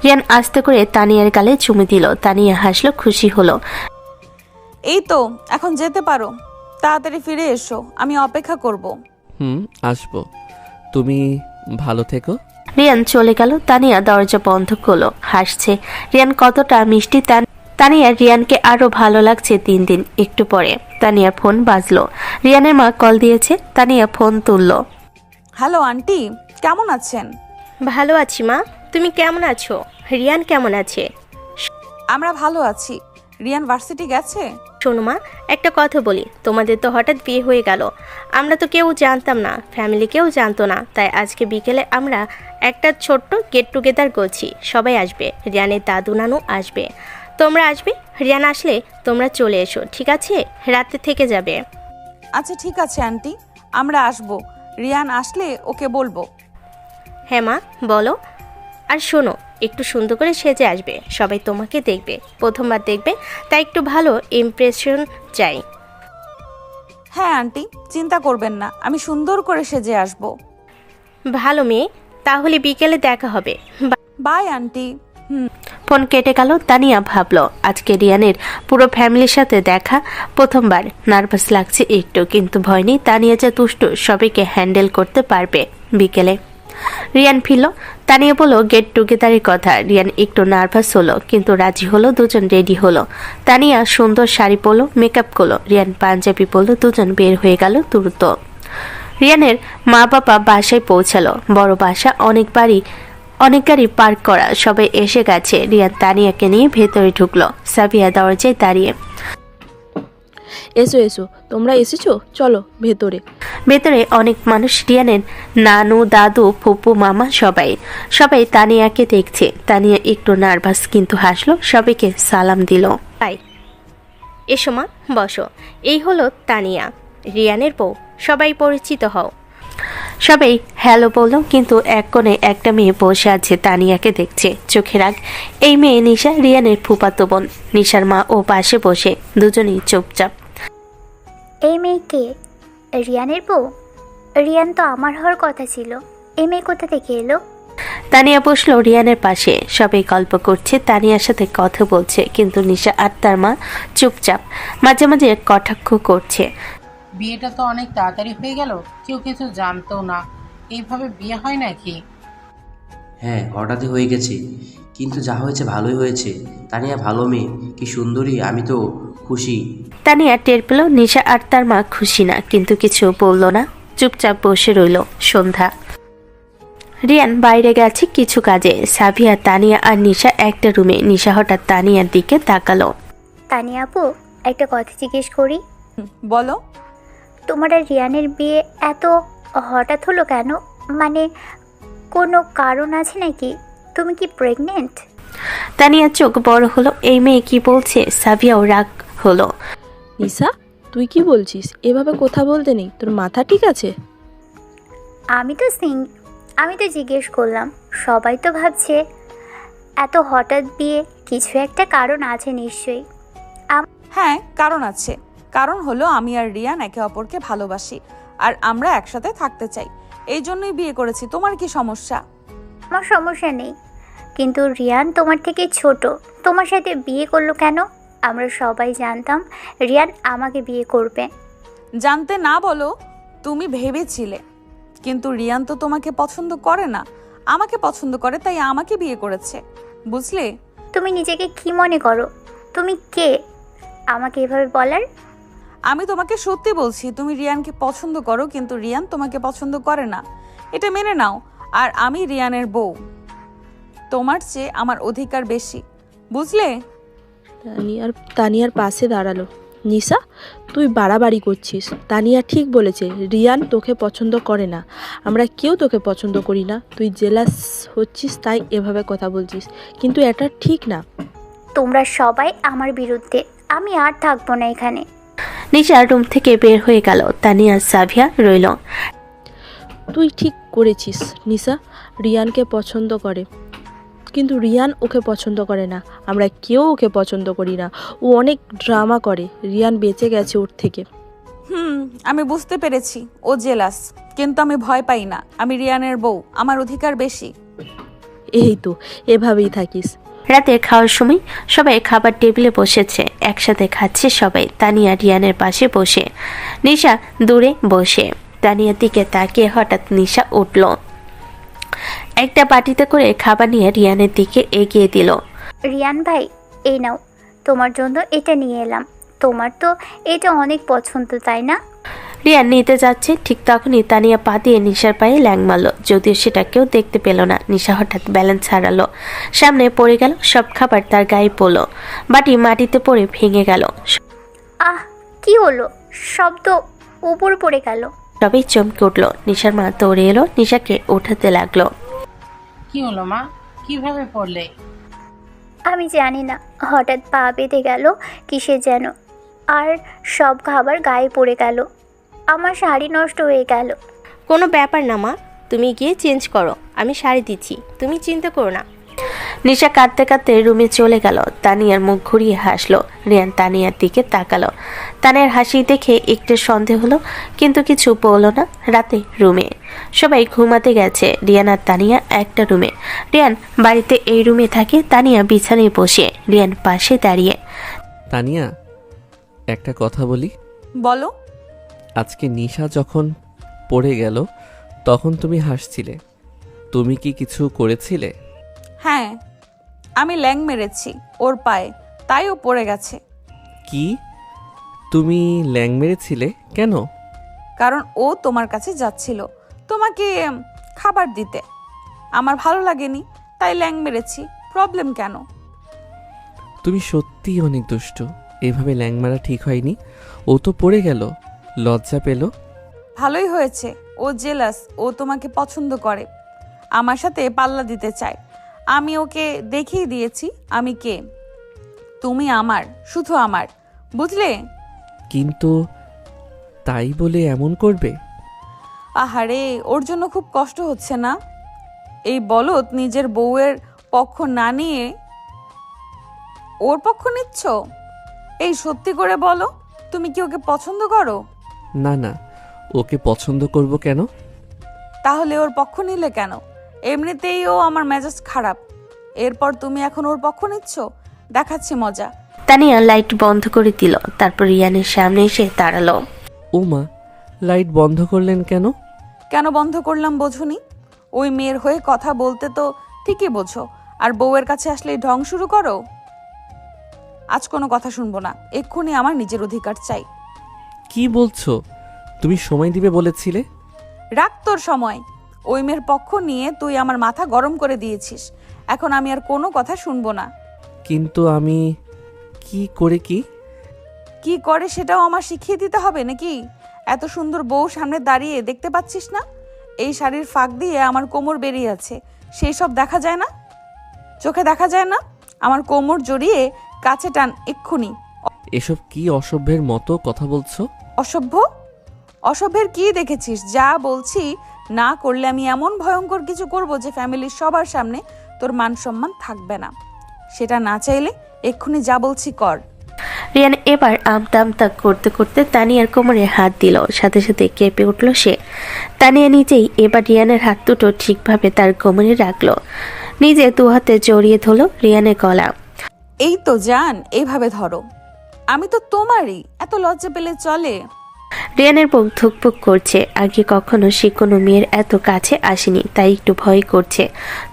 রিয়ান আস্তে করে তানিয়ার গালে চুমু দিল। তানিয়া হাসলো, খুশি হলো। এই তো, এখন যেতে পারো। তাড়াতাড়ি ফিরে এসো, আমি অপেক্ষা করব। আসবো। তুমি ভালো থেকো। রিয়ান চলে গেল। তানিয়া দরজা বন্ধ করলো, হাসছে। রিয়ান কতটা মিষ্টি। তানিয়া রিয়ানকে আরো ভালো লাগছে দিন দিন। একটু পরে তানিয়ার ফোন বাজলো। রিয়ানের মা কল দিয়েছে। তানিয়া ফোন তুললো। হ্যালো আন্টি, কেমন আছেন? ভালো আছি মা, তুমি কেমন আছো? রিয়ান কেমন আছে? আমরা ভালো আছি। রিয়ান ভার্সিটি গেছে? শোনো মা, একটা কথা বলি। তোমাদের তো হঠাৎ বিয়ে হয়ে গেল, আমরা তো কেউ জানতাম না, ফ্যামিলি কেউ জানতো না। তাই আজকে বিকেলে আমরা একটা ছোট্ট গেট টুগেদার করছি। সবাই আসবে, রিয়ানের দাদু নানু আসবে, তোমরা আসবে। রিয়ান আসলে তোমরা চলে এসো, ঠিক আছে? রাতে থেকে যাবে। আচ্ছা ঠিক আছে আন্টি, আমরা আসবো। রিয়ান আসলে ওকে বলবো। হ্যাঁ মা, বলো। আর শোনো, একটু সুন্দর করে সেজে আসবে, সবাই তোমাকে দেখবে, প্রথমবার দেখবে, তাই একটু ভালো ইমপ্রেশন চাই। হ্যাঁ আন্টি, চিন্তা করবেন না, আমি সুন্দর করে সেজে আসবো। ভালো মেয়ে, তাহলে বিকেলে দেখা হবে। By aunty. ফোন কেটে গেল। তানিয়া ভাবলো আজকে রিয়ানের পুরো ফ্যামিলির সাথে দেখা। প্রথমবার নার্ভাস লাগছে একটু, কিন্তু ভয় নেই। তানিয়া যা দুষ্ট, সবাইকে হ্যান্ডেল করতে পারবে। বিকেলে রিয়ান ফিরল। তানিয়া বলল গেট টুগেদারের কথা। রিয়ান একটু নার্ভাস হলো, কিন্তু রাজি হলো। দুজন রেডি হলো। তানিয়া সুন্দর শাড়ি পরলো, মেকআপ করলো। রিয়ান পাঞ্জাবি পরলো। দুজন বের হয়ে গেল দ্রুত। রিয়ানের মা বাবা বাসায় পৌঁছালো। বড় বাসা, অনেক গাড়ি পার্ক করা। সবাই এসে গেছে। রিয়ান তানিয়াকে নিয়ে ভেতরে ঢুকলো। সাবিয়া দরজায় দাঁড়িয়ে। এসো এসো, তোমরা এসেছো, চলো ভেতরে। ভেতরে অনেক মানুষ। রিয়ানের নানু, দাদু, ফুপু, মামা সবাই তানিয়াকে দেখছে। তানিয়া একটু নার্ভাস, কিন্তু হাসলো। সবাইকে সালাম দিল। বাই। এসো মা, বসো। এই হলো তানিয়া, রিয়ানের বউ। সবাই পরিচিত হও। সবাই হ্যালো বলল, কিন্তু এক কোণে একটা মেয়ে বসে আছে, তানিয়াকে দেখছে। চোখে রাগ। এই মেয়ে নিশা, রিয়ানের ফুফাতো বোন। নিশার মা ও পাশে বসে, দুজনেই চুপচাপ। এই মেয়ে কে? রিয়ানের বউ? রিয়ান তো আমার হওয়ার কথা ছিল, এই মেয়ে কোথা থেকে এলো? তানিয়া বসলো রিয়ানের পাশে। সবাই গল্প করছে, তানিয়ার সাথে কথা বলছে, কিন্তু নিশা আর তার মা চুপচাপ। মাঝে মাঝে কটাক্ষ করছে। বিয়েটা তো অনেক তাড়াতাড়ি হয়ে গেল, কেউ কিছু জানতো না। এইভাবে বিয়ে হয় নাকি? হ্যাঁ, হঠাৎই হয়ে গেছে। কিন্তু যা হয়েছে ভালোই হয়েছে। তানিয়া ভালো মেয়ে, কি সুন্দরী, আমি তো খুশি। তানিয়া টের পেল নিশা আর তার মা খুশি না, কিন্তু কিছু বলল না, চুপচাপ বসে রইল। সন্ধ্যা। রিয়ান বাইরে গেছে কিছু কাজে। সাবিয়া, তানিয়া আর নিশা একটা রুমে। নিশা হঠাৎ তানিয়ার দিকে তাকালো। তানিয়া আপু, একটা কথা জিজ্ঞেস করি। বলো। তোমার আর রিয়ানের বিয়ে এত হঠাৎ হলো কেন? মানে কোনো কারণ আছে নাকি? তুমি কি প্রেগনেন্ট? তানিয়ার চোখ বড় হলো। এই মেয়ে কি বলছে? সাবিয়াও রাগ হলো। নিশা, তুই কি বলছিস? এভাবে কথা বলতে নেই, তোর মাথা ঠিক আছে? আমি তো জিজ্ঞেস করলাম। সবাই তো ভাবছে এত হঠাৎ বিয়ে, কিছু একটা কারণ আছে নিশ্চয়ই। হ্যাঁ, কারণ আছে। কারণ হলো আমি আর রিয়ান একে অপরকে ভালোবাসি আর আমরা একসাথে থাকতে চাই, এই জন্যই বিয়ে করেছি। তোমার কি সমস্যা? আমার সমস্যা নেই, কিন্তু রিয়ান তোমার থেকে ছোট, তোমার সাথে বিয়ে করলো কেন? আমরা সবাই জানতাম রিয়ান আমাকে বিয়ে করবে। জানতে না বলো, তুমি ভেবেছিলে, কিন্তু রিয়ান তো তোমাকে পছন্দ করে না, আমাকে পছন্দ করে, তাই আমাকে বিয়ে করেছে, বুঝলে? তুমি নিজেকে কি মনে করো? তুমি কে আমাকে এভাবে বলার? আমি তোমাকে সত্যি বলছি, তুমি রিয়ানকে পছন্দ করো, কিন্তু রিয়ান তোমাকে পছন্দ করে না, এটা মেনে নাও। আর আমি রিয়ানের বউ, তোমার চেয়ে আমার অধিকার বেশি, বুঝলে? তানিয়ার পাশে দাঁড়ালো। নিশা, তুই বাড়াবাড়ি করছিস। তানিয়া ঠিক বলেছে, রিয়ান তোকে পছন্দ করে না, আমরা কেউ তোকে পছন্দ করি না। তুই জেলাস হচ্ছিস তাই এভাবে কথা বলছিস, কিন্তু এটা ঠিক না। তোমরা সবাই আমার বিরুদ্ধে, আমি আর থাকবো না এখানে। নিশা রুম থেকে বের হয়ে গেল। তানিয়া সাবিয়া রইল। তুই ঠিক করেছিস। নিশা রিয়ানকে পছন্দ করে, কিন্তু রিয়ান ওকে পছন্দ করে না, আমরা কেউ ওকে পছন্দ করি না। ও অনেক ড্রামা করে। রিয়ান বেঁচে গেছে ওর থেকে। আমি বুঝতে পেরেছি, ও জেলাস, কিন্তু আমি ভয় পাই না। আমি রিয়ানের বউ, আমার অধিকার বেশি। এই তো, এভাবেই থাকিস। রাতে খাওয়ার সময় সবাই খাবার টেবিলে বসেছে, একসাথে খাচ্ছে সবাই। তানিয়া রিয়ানের পাশে বসে, নিশা দূরে বসে। তানিয়ার দিকে তাকিয়ে হঠাৎ নিশা উঠল, একটা বাটিতে করে খাবার নিয়ে রিয়ানের দিকে এগিয়ে দিল। রিয়ান ভাই, এই নাও, তোমার জন্য এটা নিয়ে এলাম। তোমার তো এটা অনেক পছন্দ, তাই না? রিয়ান নিতে যাচ্ছে, ঠিক তখনই তানিয়া পা দিয়ে নিশার পায়ে ল্যাং মারল। যদিও সেটা কেউ দেখতে পেল না। নিশা হঠাৎ ব্যালেন্স হারালো, সামনে পড়ে গেল। সব খাবার তার গায়ে পড়ল, বাটি মাটিতে পড়ে ভেঙে গেল। আহ, কি হলো? শব্দ উপর পড়ে গেল। সবাই চমকে উঠল। নিশার মা দৌড়ে এলো, নিশাকে ওঠাতে লাগলো। কি হলো মা, কিভাবে পড়লে? আমি জানি না, হঠাৎ পা বেঁধে গেল কিসে যেন, আর সব খাবার গায়ে পড়ে গেল। আমার শাড়ি নষ্ট হয়ে গেল। কোনো ব্যাপার না মা, তুমি গিয়ে চেঞ্জ করো, আমি শাড়ি দিচ্ছি, তুমি চিন্তা করো না। নিশা কাঁদতে কাঁদতে রুমে চলে গেল। তানিয়ার মুখ ঘুরিয়ে হাসলো। রিয়ান তানিয়ার দিকে তাকালো। তানিয়ার হাসি দেখে একটু সন্দেহ হলো, কিন্তু কিছু বললো না। রাতে রুমে সবাই ঘুমাতে গেছে। রিয়ান আর তানিয়া একটা রুমে। রিয়ান বাড়িতে এই রুমে থাকে, তানিয়া বিছানায় বসে, রিয়ান পাশে দাঁড়িয়ে। তানিয়া, একটা কথা বলি। বলো। আজকে নিশা যখন পড়ে গেল তখন তুমি হাসছিলে, তুমি কি কিছু করেছিলে? হ্যাঁ, আমি ল্যাং মেরেছি ওর পায়ে, তাই ও পড়ে গেছে। কি, তুমি ল্যাং মেরেছিলে কেন? কারণ ও তোমার কাছে যাচ্ছিল তোমাকে খাবার দিতে, আমার ভালো লাগেনি, তাই ল্যাং মেরেছি। প্রবলেম কেন? তুমি সত্যিই অনেক দুষ্ট। এভাবে ল্যাং মারা ঠিক হয়নি। ও তো পড়ে গেল, লজ্জা পেল। ভালোই হয়েছে, ও জেলাস, ও তোমাকে পছন্দ করে, আমার সাথে পাল্লা দিতে চায়। আমি ওকে দেখিয়ে দিয়েছি আমি কে। তুমি আমার, শুধু আমার, বুঝলে? কিন্তু তাই বলে এমন করবে? আহারে, ওর জন্য খুব কষ্ট হচ্ছে না? এই বলদ নিজের বউয়ের পক্ষ না নিয়ে ওর পক্ষ নিচ্ছ? এই সত্যি করে বলো, তুমি কি ওকে পছন্দ করো? না না, ওকে পছন্দ করব কেন? তাহলে ওর পক্ষ নিলে কেন? এমনিতেই ও আমার মেজাজ খারাপ, এরপর তুমি এখন ওর পক্ষ নিচ্ছ? দেখাচ্ছি মজা। তানিয়া লাইট বন্ধ করে দিল, তারপর রিয়ানের সামনে এসে দাঁড়ালো। ও মা, লাইট বন্ধ করলেন কেন? কেন বন্ধ করলাম বোঝনি? ওই মেয়ের হয়ে কথা বলতে তো ঠিকই বোঝো, আর বউয়ের কাছে আসলেই ঢং শুরু করো। আজ কোনো কথা শুনবো না, এক্ষুনি আমার নিজের অধিকার চাই। কি বলছো? তুমি সময় দিবে বলেছিলে। রাখ তোর সময়। ওই মেয়ের পক্ষ নিয়ে তুই আমার মাথা গরম করে দিয়েছিস। এখন আমি আর কোনো কথা শুনবো না। কিন্তু আমি কি করে কি? কি করে সেটাও আমার শিখিয়ে দিতে হবে নাকি? এত সুন্দর বউ সামনে দাঁড়িয়ে দেখতে পাচ্ছিস না? এই শাড়ির ফাঁক দিয়ে আমার কোমর বেরিয়ে আছে, সেই সব দেখা যায় না? চোখে দেখা যায় না? আমার কোমর জড়িয়ে কাছে টান এক্ষুনি। এসব কি অসভ্যের মতো কথা বলছো? অসভ্য? অসভ্যের কি দেখেছিস? যা বলছি না করলে আমি এমন ভয়ঙ্কর কিছু করব যে ফ্যামিলির সবার সামনে তোর মান সম্মান থাকবে না। সেটা না চাইলে এক্ষুনি যা বলছি কর। রিয়ান এবার আমতা আমতা করতে করতে তানিয়ার কোমরে হাত দিল, সাথে সাথে কেঁপে উঠল সে। তানিয়া নিজেই এবার রিয়ানের হাত দুটো ঠিকভাবে তার কোমরে রাখলো, নিজে দু হাতে জড়িয়ে ধরল রিয়ানের গলা। এই তো জান, এইভাবে ধরো। আমি তো তোমারই, এত লজ্জা পেলে চলে? রিয়ানের বুক ধুকপুক করছে। আগে কখনো সে কোনো মেয়ের এত কাছে আসেনি, তাই একটু ভয় করছে।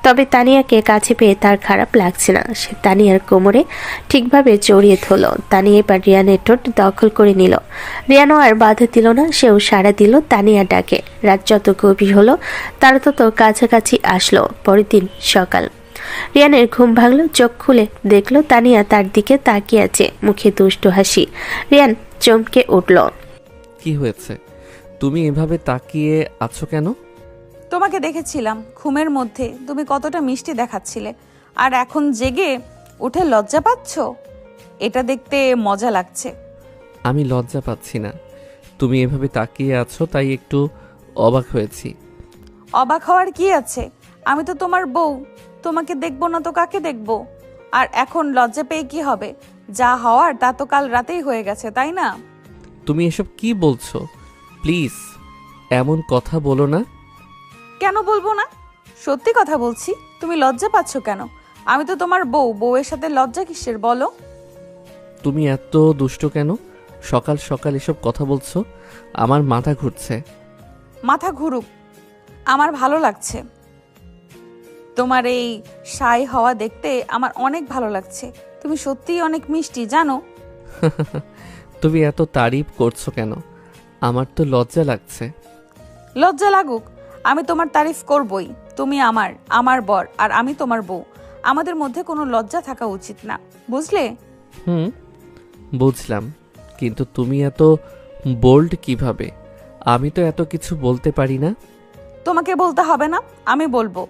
তবে তানিয়াকে কাছে পেয়ে তার খারাপ লাগছে না। সে তানিয়ার কোমরে ঠিকভাবে জড়িয়ে ধরল। তানিয়া এবার রিয়ানের ঠোঁট দখল করে নিল। রিয়ানও আর বাধা দিল না, সেও সাড়া দিল তানিয়ার ডাকে। রাত যত গভীর হলো তারা তত কাছাকাছি আসলো। পরের দিন সকাল। রিয়ানের ঘুম ভাঙল, চোখ খুলে দেখলো তানিয়া তার দিকে তাকিয়ে আছে, মুখে দুষ্টু হাসি। রিয়ান চমকে উঠল। কি হয়েছে? তুমি এভাবে তাকিয়ে আছো কেন? তোমাকে দেখেছিলাম ঘুমের মধ্যে, তুমি কতটা মিষ্টি দেখাচ্ছিলে, আর এখন জেগে উঠে লজ্জা পাচ্ছ? এটা দেখতে মজা লাগছে। আমি লজ্জা পাচ্ছি না, তুমি এভাবে তাকিয়ে আছো তাই একটু অবাক হয়েছি। অবাক হওয়ার কি আছে? আমি তো তোমার বউ, তোমাকে দেখবো না তো কাকে দেখবো? আর এখন লজ্জা পেয়ে কি হবে? যা হওয়ার তা তো কাল রাতেই হয়ে গেছে, তাই না? তুমি এসব কি বলছো? প্লিজ এমন কথা বলো না। কেন বলবো না? সত্যি কথা বলছি। তুমি লজ্জা পাচ্ছ কেন? আমি তো তোমার বউ, বউয়ের সাথে লজ্জা কিসের বলো? তুমি এত দুষ্ট কেন? সকাল সকাল এসব কথা বলছো, আমার মাথা ঘুরছে। মাথা ঘুরুক, আমার ভালো লাগছে। তোমার এই শাই হওয়া দেখতে আমার অনেক ভালো লাগছে। তুমি সত্যিই অনেক মিষ্টি, জানো? তুমি এত তারিফ করছো কেন? আমার তো লজ্জা লাগছে। লজ্জা লাগুক, আমি তোমার তারিফ করবই। তুমি আমার বর, আর আমি তোমার বউ। আমাদের মধ্যে কোনো লজ্জা থাকা উচিত না, বুঝলে? বুঝলাম, কিন্তু তুমি এত বোল্ড কিভাবে? আমি তো এত কিছু বলতে পারি না। তোমাকে বলতে হবে না, আমি বলবো।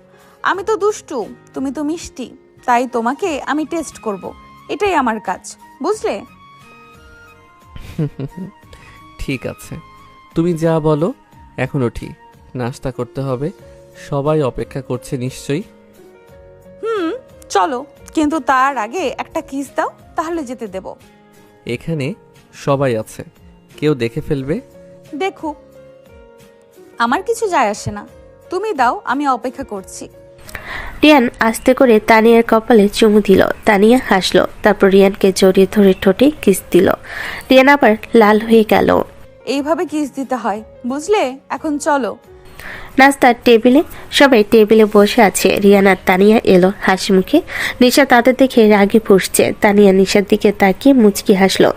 আমি তো দুষ্টু, তুমি তো মিষ্টি, তাই তোমাকে আমি টেস্ট করব। এটাই আমার কাজ, বুঝলে? ঠিক আছে, তুমি যা বলো। এখন উঠি, নাস্তা করতে হবে। সবাই অপেক্ষা করছে নিশ্চয়ই। চলো, কিন্তু তার আগে একটা কিস দাও, তাহলে যেতে দেব। এখানে সবাই আছে, কেউ দেখে ফেলবে। দেখুক, আমার কিছু যায় আসে না। তুমি দাও, আমি অপেক্ষা করছি। রিয়ান আস্তে করে তানিয়ার কপালে চুমু দিল। তানিয়া হাসলো, তারপর রিয়ানকে জড়িয়ে ধরে ঠোঁটে কিস দিল। রিয়ান আবার লাল হয়ে গেল। এইভাবে কিস দিতে হয়, বুঝলে? এখন চলো। নাস্তার টেবিলে সবাই টেবিলে বসে আছে। রিয়ান আর তানিয়া এলো হাসি মুখে। নিশা তাদের দেখে রাগে ফুঁসছে। তানিয়া নিশার দিকে তাকিয়ে মুচকি হাসলো,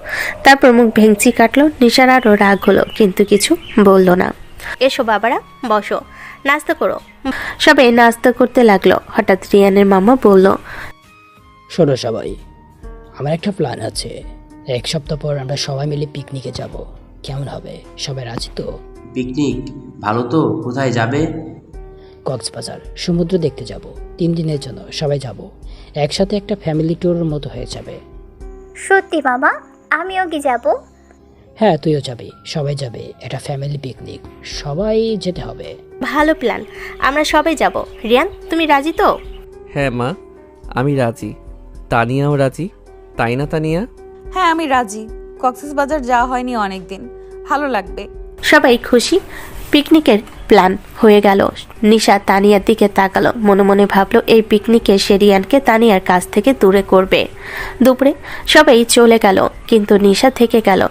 তারপর মুখ ভেঙচি কাটলো। নিশার আরও রাগ হলো, কিন্তু কিছু বলল না। এসো বাবারা, বসো, নাস্তা করো। সবাই নাস্তা করতে লাগলো। হঠাৎ রিয়ানের মামা বলল, শোনো সবাই, আমার একটা প্ল্যান আছে। 1 সপ্তাহ পর আমরা সবাই মিলে পিকনিকে যাব। কেমন হবে? সবাই রাজি তো? পিকনিক? ভালো তো। কোথায় যাবে? কক্সবাজার, সমুদ্র দেখতে যাব। 3 দিনের জন্য সবাই যাব। একসাথে একটা ফ্যামিলি ট্যুরের মতো হয়ে যাবে। সত্যি বাবা, আমিও কি যাব? হ্যাঁ, তুইও যাবি, সবাই যাবে। এটা ফ্যামিলি পিকনিক, সবাই যেতে হবে। ভালো প্ল্যান, আমরা সবাই যাব। রিয়ান, তুমি রাজি তো? হ্যাঁ মা, আমি রাজি। তানিয়াও রাজি, তাই না তানিয়া? হ্যাঁ, আমি রাজি। কক্সবাজার যাওয়া হয়নি অনেকদিন, ভালো লাগবে। সবাই খুশি। পিকনিকের প্ল্যান হয়ে গেল। নিশা তানিয়ার দিকে তাকালো, মনে মনে ভাবলো এই পিকনিকে সে রিয়ানকে তানিয়ার কাছ থেকে দূরে করবে। দুপুরে সবাই চলে গেল, কিন্তু নিশা থেকে গেল।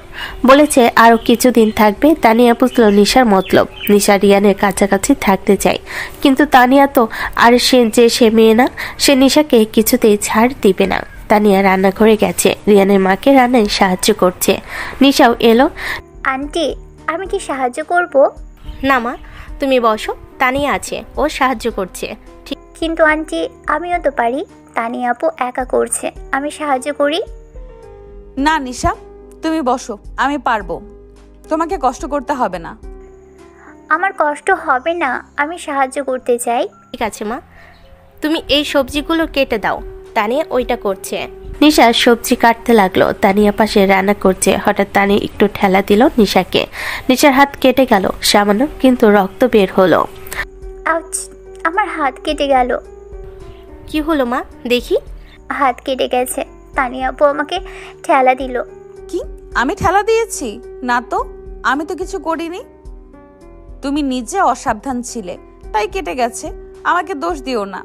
বলেছে আরো কিছুদিন থাকবে। তানিয়া বুঝলো নিশার মতলব। নিশা রিয়ানের কাছাকাছি থাকতে চায়, কিন্তু তানিয়া তো আর সে মেয়ে না, সে নিশাকে কিছুতেই ছাড় দিবে না। তানিয়া রান্নাঘরে গেছে, রিয়ানের মাকে রান্নায় সাহায্য করছে। নিশাও এলো। আন্টি, আমি কি সাহায্য করব? না মা, তুমি বসো, তানিয়া আছে, ও সাহায্য করছে। ঠিক কিন্তু আন্টি, আমিও তো পারি। তানিয়া আপু একা করছে, আমি সাহায্য করি। না নিশা, তুমি বসো, আমি পারবো, তোমাকে কষ্ট করতে হবে না। আমার কষ্ট হবে না, আমি সাহায্য করতে চাই। ঠিক আছে মা, তুমি এই সবজিগুলো কেটে দাও, তানিয়া ওইটা করছে। নিশা সবজি কাটতে লাগলো, তানিয়া পাশে রান্না করছে। হঠাৎ তানিয়া একটু ঠেলা দিল নিশাকে। নিশার হাত কেটে গেল সামান্য, কিন্তু রক্ত বের হলো। আউচ! আমার হাত কেটে গেল। কি হলো মা, দেখি। হাত কেটে গেছে। তানিয়া আপু আমাকে ঠেলা দিল। কি, আমি ঠেলা দিয়েছি? না তো, আমি তো কিছু করিনি। তুমি নিজে অসাবধান ছিলে, তাই কেটে গেছে, আমাকে দোষ দিও না।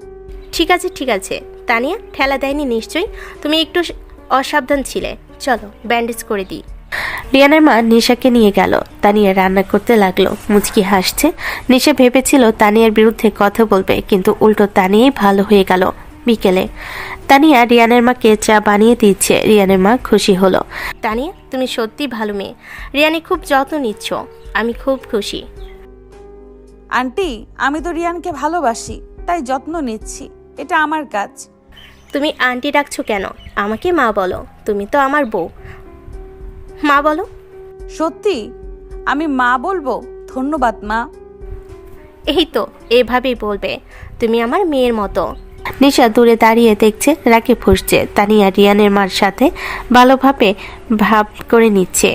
ঠিক আছে ঠিক আছে, তানিয়া ঠেলা দেয়নি নিশ্চয়ই, তুমি একটু অসাবধান ছিলে। চলো ব্যান্ডেজ করে দিই। রিয়ানের মা নিশাকে নিয়ে গেল। তানিয়া রান্না করতে লাগলো, মুচকি হাসছে। নিশা ভেবেছিল তানিয়ার বিরুদ্ধে কথা বলবে, কিন্তু উল্টো তানিয়াই ভালো হয়ে গেল। বিকেলে তানিয়া রিয়ানের মাকে চা বানিয়ে দিচ্ছে। রিয়ানের মা খুশি হলো। তানিয়া, তুমি সত্যি ভালো মেয়ে, রিয়ানি খুব যত্ন নিচ্ছ, আমি খুব খুশি। আন্টি, আমি তো রিয়ানকে ভালোবাসি, তাই যত্ন নিচ্ছি, এটা আমার কাজ। তুমি আন্টি ডাকছো কেন? আমাকে মা বলো, তুমি তো আমার বউ। মা বলো। সত্যি আমি মা বলবো? ধন্যবাদ মা। এই তো, এভাবেই বলবে, তুমি আমার মেয়ের মতো। নিশা দূরে দাঁড়িয়ে দেখছে, রাগে ফুঁসছে। তানিয়া রিয়ানের মার সাথে ভালোভাবে ভাব করে নিচ্ছে।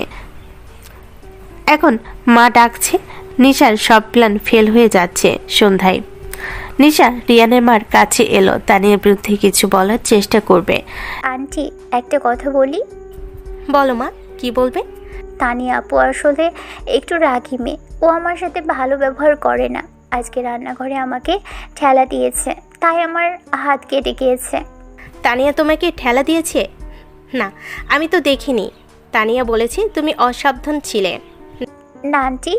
এখন মা ডাকছে। নিশার সব প্ল্যান ফেল হয়ে যাচ্ছে। সন্ধ্যায় নিশা রিয়ানের মার কাছে এলো, তানিয়ার বিরুদ্ধে কিছু বলার চেষ্টা করবে। আন্টি, একটা কথা বলি। বলো মা, কি বলবে? তানিয়া আপু আসলে একটু রাগী মেয়ে, ও আমার সাথে ভালো ব্যবহার করে না। আজকে রান্নাঘরে আমাকে ঠেলা দিয়েছে, তাই আমার হাত কেটে গিয়েছে। তানিয়া তোমাকে ঠেলা দিয়েছে? না, আমি তো দেখিনি। তানিয়া বলেছে তুমি অসাবধান ছিলে। না আন্টি,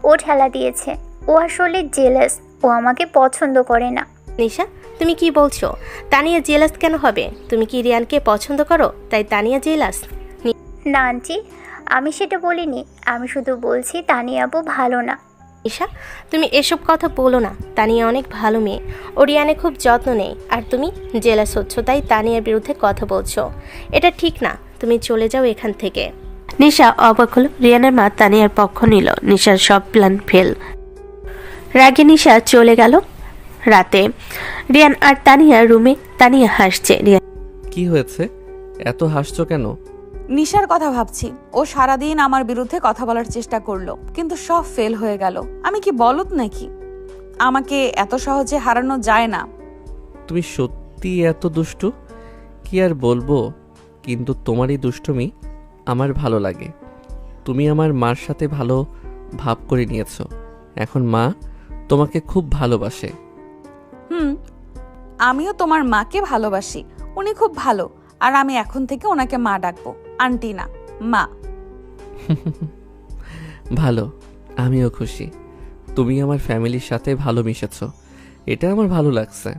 ও ঠেলা দিয়েছে। ও আসলে জেলাস, ও আমাকে পছন্দ করে না। নিশা, তুমি কি বলছো? তানিয়া জেলাস কেন হবে? তুমি কি রিয়ানকে পছন্দ করো, তাই তানিয়া জেলাস? না আন্টি, আমি সেটা বলিনি। আমি শুধু বলছি তানিয়া আপু ভালো না। নিশা, তুমি এসব কথা বলো না। তানিয়া অনেক ভালো মেয়ে, ও রিয়ানে খুব যত্ন নেই, আর তুমি জেলাস হচ্ছ, তাই তানিয়ার বিরুদ্ধে কথা বলছো। এটা ঠিক না, তুমি চলে যাও এখান থেকে। নিশা অবাক হলো। রিয়ানের মা তানিয়ার পক্ষ নিল। নিশার সব প্ল্যান ফেল। রাগে নিশা চলে গেল। রাতে রিয়ান আর তানিয়া রুমে। তানিয়া হাসছে। রিয়ান, কি হয়েছে, এত হাসছো কেন? নিশার কথা ভাবছি। ও সারাদিন আমার বিরুদ্ধে কথা বলার চেষ্টা করলো, কিন্তু সব ফেল হয়ে গেল। আমি কি বলদ নাকি? আমাকে এত সহজে হারানো যায় না। তুমি সত্যি এত দুষ্টু, কি আর বলবো, কিন্তু তোমারই দুষ্টুমি আমার ভালো লাগে। তুমি আমার মার সাথে ভালো ভাব করে নিয়েছো, এখন মা তোমাকে খুব ভালোবাসে। আমিও তোমার মাকে ভালোবাসি, উনি খুব ভালো। আর আমি এখন থেকে ওনাকে মা ডাকবো, আন্টি না, মা। ভালো, আমিও খুশি। তুমি আমার ফ্যামিলির সাথে ভালো মিশেছো, এটা আমার ভালো লাগছে।